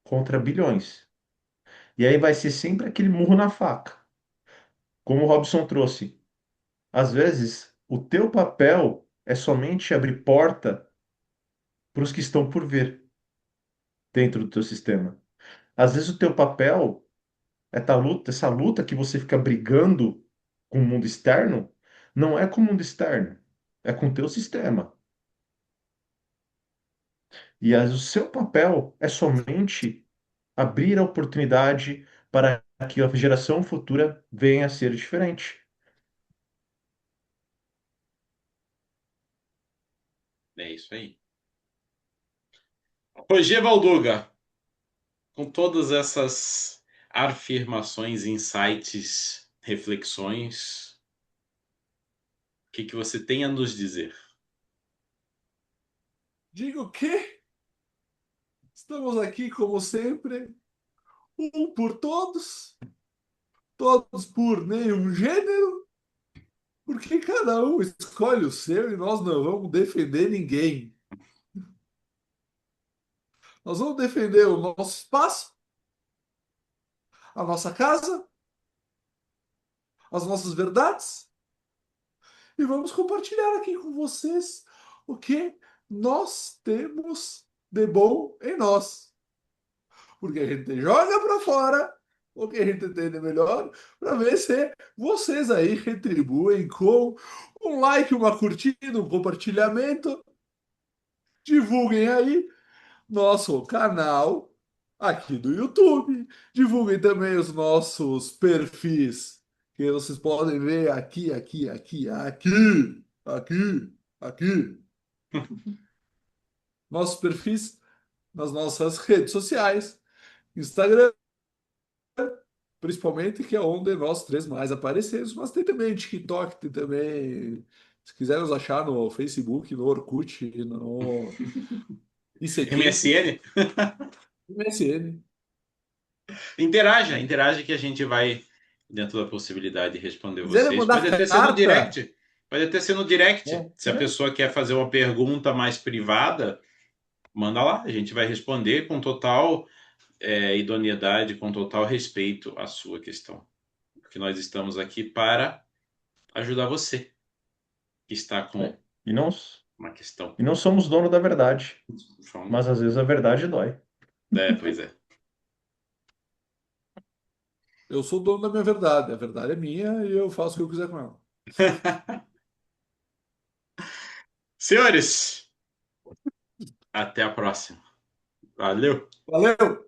contra bilhões. E aí vai ser sempre aquele murro na faca. Como o Robson trouxe. Às vezes, o teu papel é somente abrir porta para os que estão por vir dentro do teu sistema. Às vezes, o teu papel é essa luta que você fica brigando com o mundo externo, não é com o mundo externo, é com o teu sistema. E o seu papel é somente abrir a oportunidade para que a geração futura venha a ser diferente. É isso aí. Roger Valduga, com todas essas afirmações, insights, reflexões, o que que você tem a nos dizer? Digo que estamos aqui, como sempre, um por todos, todos por nenhum gênero, porque cada um escolhe o seu e nós não vamos defender ninguém. Nós vamos defender o nosso espaço, a nossa casa, as nossas verdades e vamos compartilhar aqui com vocês o que nós temos de bom em nós. Porque a gente joga para fora o que a gente tem de melhor para ver se vocês aí retribuem com um like, uma curtida, um compartilhamento. Divulguem aí nosso canal aqui do YouTube. Divulguem também os nossos perfis, que vocês podem ver aqui, aqui, aqui, aqui, aqui, aqui. Nossos perfis nas nossas redes sociais, Instagram, principalmente, que é onde nós três mais aparecemos, mas tem também TikTok, tem também, se quiser nos achar no Facebook, no Orkut, no ICQ, MSN? MSN. Interaja, interaja que a gente vai, dentro da possibilidade, responder Quiserem vocês. mandar Pode até ser no carta, direct. Pode até ser no direct. né? Se a pessoa quer fazer uma pergunta mais privada, manda lá. A gente vai responder com total idoneidade, com total respeito à sua questão. Porque nós estamos aqui para ajudar você que está com Né? E não, uma questão. e não somos dono da verdade, mas Somos. às vezes a verdade dói. Pois é. Eu sou o dono da minha verdade, a verdade é minha e eu faço o que eu quiser com ela. Senhores, até a próxima. Valeu! Valeu!